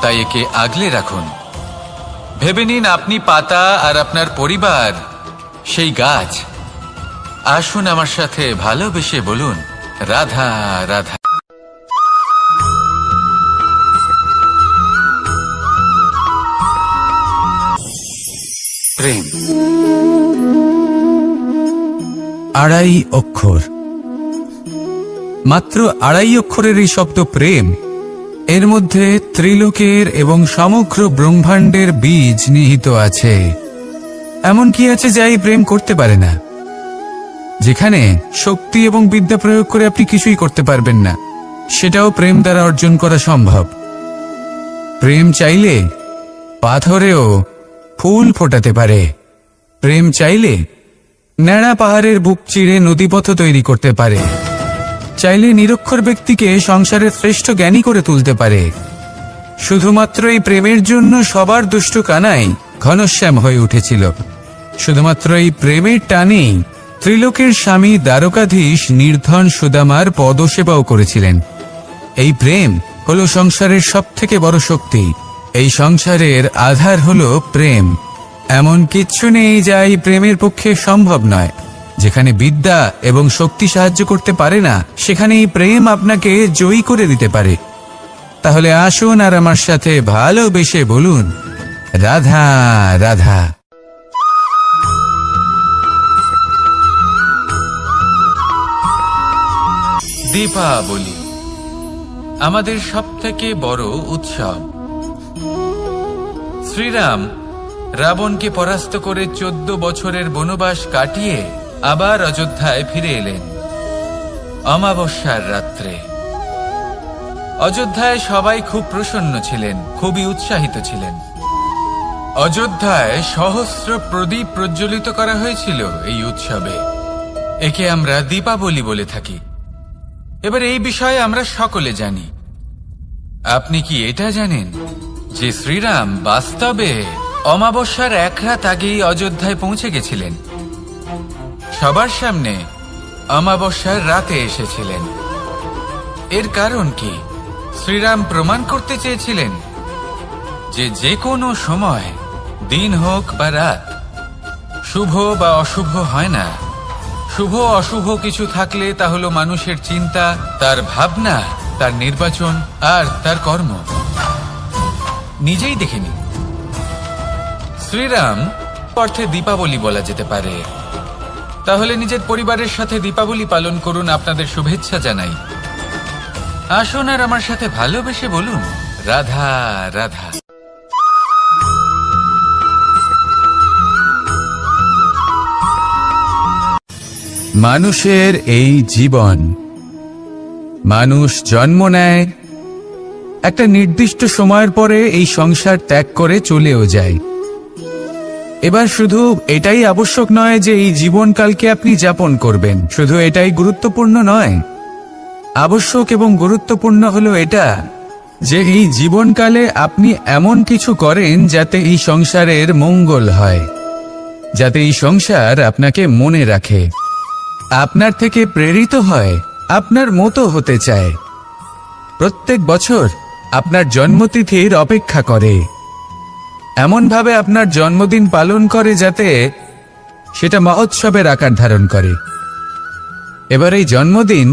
তাই একে আগলে রাখুন। ভেবে নিন আপনি পাতা আর আপনার পরিবার সেই গাছ। আসুন আমার সাথে ভালোবেসে বলুন, রাধা রাধা। প্রেম আড়াই অক্ষর, মাত্র আড়াই অক্ষরের এই শব্দ প্রেম, এর মধ্যে ত্রিলোকের এবং সমগ্র ব্রহ্মাণ্ডের বীজ নিহিত আছে। এমন কি আছে যা এই প্রেম করতে পারে না? যেখানে শক্তি এবং বিদ্যা প্রয়োগ করে আপনি কিছুই করতে পারবেন না, সেটাও প্রেম দ্বারা অর্জন করা সম্ভব। প্রেম চাইলে পাথরেও ফুল ফোটাতে পারে। প্রেম চাইলে ন্যাড়া পাহাড়ের বুক চিরে নদীপথ তৈরি করতে পারে। চাইলে নিরক্ষর ব্যক্তিকে সংসারের শ্রেষ্ঠ জ্ঞানী করে তুলতে পারে। শুধুমাত্র এই প্রেমের জন্য সবার দুষ্ট কানাই ঘনশ্যাম হয়ে উঠেছিল। শুধুমাত্র এই প্রেমের টানেই ত্রিলোকের স্বামী দ্বারকাধীশ নির্ধন সুদামার পদসেবাও করেছিলেন। এই প্রেম হলো সংসারের সবথেকে বড় শক্তি। এই সংসারের আধার হলো প্রেম। এমন কিচ্ছু নেই যা এই প্রেমের পক্ষে সম্ভব নয়। যেখানে বিদ্যা এবং শক্তি সাহায্য করতে পারে না, সেখানে এই প্রেম আপনাকে জয়ী করে দিতে পারে। তাহলে আসুন আর আমার সাথে ভালোবেসে বলুন, রাধা রাধা। দীপাবলি আমাদের সবথেকে বড় উৎসব। শ্রীরাম রাবণকে পরাস্ত করে 14 বছরের বনবাস কাটিয়ে আবার অযোধ্যায় ফিরে এলেন অমাবস্যার রাত্রে। অযোধ্যায় সবাই খুব প্রসন্ন ছিলেন, খুবই উৎসাহিত ছিলেন। অযোধ্যায় সহস্র প্রদীপ প্রজ্বলিত করা হয়েছিল এই উৎসবে। একে আমরা দীপাবলি বলে থাকি। এবার এই বিষয়ে আমরা সকলে জানি। আপনি কি এটা জানেন যে শ্রীরাম বাস্তবে অমাবস্যার এক রাত আগেই অযোধ্যায় পৌঁছে গেছিলেন? সবার সামনে অমাবস্যার রাতে এসেছিলেন। এর কারণ কি? শ্রীরাম প্রমাণ করতে চেয়েছিলেন যে যে কোনো সময়, দিন হোক বা রাত, শুভ বা অশুভ হয় না। শুভ অশুভ কিছু থাকলে তা হলো মানুষের চিন্তা, তার ভাবনা, তার নির্বাচন আর তার কর্ম। নিজেই দেখে নিন। শ্রীরাম অর্থে দীপাবলি বলা যেতে পারে। তাহলে নিজের পরিবারের সাথে দীপাবলি পালন করুন। আপনাদের শুভেচ্ছা জানাই। আসুন আর আমার সাথে ভালোবেসে বলুন, রাধা রাধা। মানুষের এই জীবন, মানুষ জন্ম নেয়, একটা নির্দিষ্ট সময়ের পরে এই সংসার ত্যাগ করে চলেও যায়। এবার শুধু এটাই আবশ্যক নয় যে এই জীবনকালকে আপনি যাপন করবেন, শুধু এটাই গুরুত্বপূর্ণ নয়। আবশ্যক এবং গুরুত্বপূর্ণ হলো এটা যে এই জীবনকালে আপনি এমন কিছু করেন যাতে এই সংসারের মঙ্গল হয়, যাতে এই সংসার আপনাকে মনে রাখে, আপনার থেকে প্রেরিত হয়, আপনার মতো হতে চায়, প্রত্যেক বছর আপনার জন্মতিথির অপেক্ষা করে, এমনভাবে আপনার জন্মদিন পালন করে যাতে সেটা মহোৎসবের আকার ধারণ করে। এবার এই জন্মদিন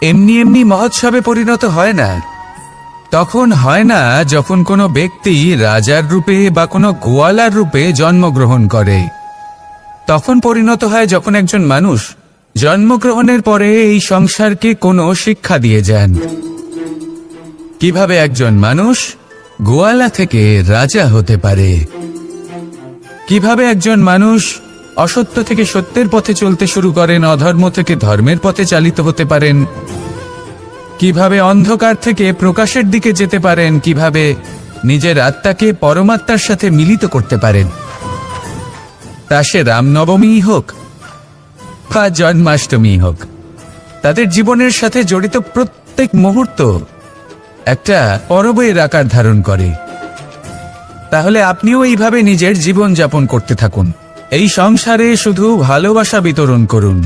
এমনি এমনি মহোৎসবে পরিণত হয় না। তখন হয় না যখন কোনো ব্যক্তি রাজার রূপে বা কোনো গোয়ালার রূপে জন্মগ্রহণ করে। তখন পরিণত হয় যখন একজন মানুষ জন্মগ্রহণের পরে এই সংসারকে কোনো শিক্ষা দিয়ে যান। কিভাবে একজন মানুষ গোয়ালা থেকে রাজা হতে পারে, কিভাবে একজন মানুষ অসত্য থেকে সত্যের পথে চলতে শুরু করেন, অধর্ম থেকে ধর্মের পথে চালিত হতে পারেন, কিভাবে অন্ধকার থেকে প্রকাশের দিকে যেতে পারেন, কিভাবে নিজের আত্মাকে পরমাত্মার সাথে মিলিত করতে পারেন। তা সে রামনবমী হোক বা জন্মাষ্টমী হোক, তাদের জীবনের সাথে জড়িত প্রত্যেক মুহূর্ত একটা পরবের আকার ধারণ করে। তাহলে আপনিও এইভাবে নিজের জীবন যাপন করতে থাকুন। এই সংসারে শুধু ভালোবাসা বিতরণ করুন,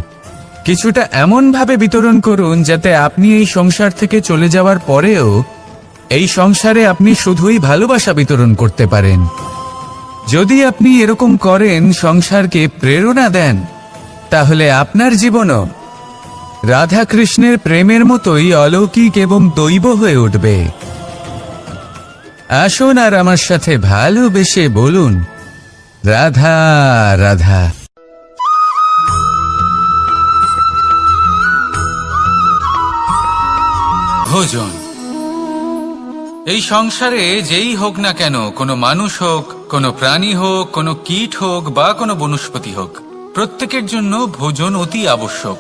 কিছুটা এমন ভাবে বিতরণ করুন যাতে আপনি এই সংসার থেকে চলে যাওয়ার পরেও এই সংসারে আপনি শুধুই ভালোবাসা বিতরণ করতে পারেন। যদি আপনি এরকম করেন, সংসারকে প্রেরণা দেন, তাহলে আপনার জীবনও রাধা কৃষ্ণের প্রেমের মতোই অলৌকিক এবং দৈব হয়ে উঠবে। আসুন আর আমার সাথে ভালোবেসে বলুন, রাধা রাধা। ভোজন। এই সংসারে যেই হোক না কেন, কোনো মানুষ হোক, কোনো প্রাণী হোক, কোনো কীট হোক বা কোনো বনস্পতি হোক, প্রত্যেকের জন্য ভোজন অতি আবশ্যক।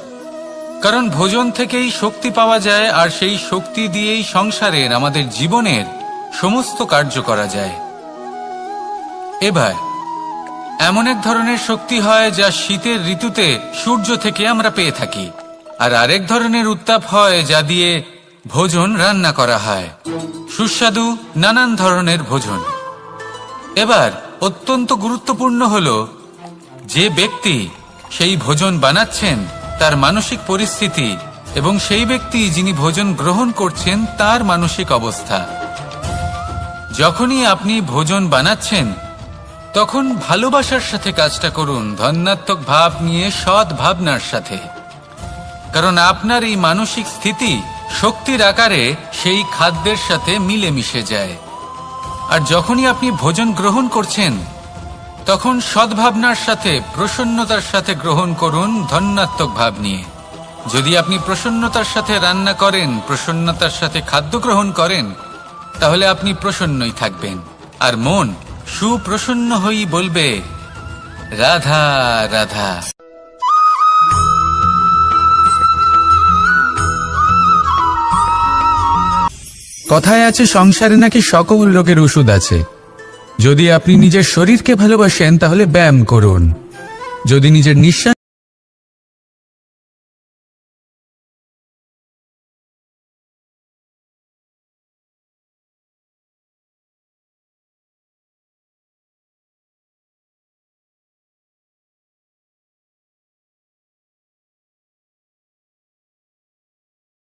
কারণ ভোজন থেকেই শক্তি পাওয়া যায়, আর সেই শক্তি দিয়েই সংসারের, আমাদের জীবনের সমস্ত কার্য করা যায়। এবার এমন এক ধরনের শক্তি হয় যা শীতের ঋতুতে সূর্য থেকে আমরা পেয়ে থাকি, আর আরেক ধরনের উত্তাপ হয় যা দিয়ে ভোজন রান্না করা হয়, সুস্বাদু নানান ধরনের ভোজন। এবার অত্যন্ত গুরুত্বপূর্ণ হলো যে ব্যক্তি সেই ভোজন বানাচ্ছেন তার মানসিক পরিস্থিতি এবং সেই ব্যক্তি যিনি ভোজন গ্রহণ করছেন তার মানসিক অবস্থা। যখনই আপনি ভোজন বানাচ্ছেন তখন ভালোবাসার সাথে কাজটা করুন, ধন্যাত্মক ভাব নিয়ে, সৎ ভাবনার সাথে। কারণ আপনার এই মানসিক স্থিতি শক্তির আকারে সেই খাদ্যের সাথে মিলে মিশে যায়। আর যখনই আপনি ভোজন গ্রহণ করছেন তখন সদ্ভাবনার সাথে, প্রসন্নতার সাথে গ্রহণ করুন, ধন্যাত্মক ভাব নিয়ে। যদি আপনি প্রসন্নতার সাথে রান্না করেন, প্রসন্নতার সাথে খাদ্য গ্রহণ করেন, তাহলে আপনি প্রসন্নই থাকবেন। আর মন সুপ্রসন্ন হয়েই বলবে, রাধা রাধা। কথায় আছে সংসারে নাকি সকল রোগের ওষুধ আছে। যদি আপনি নিজের শরীরকে ভালোবাসেন তাহলে ব্যায়াম করুন। যদি নিজের নিঃশ্বাস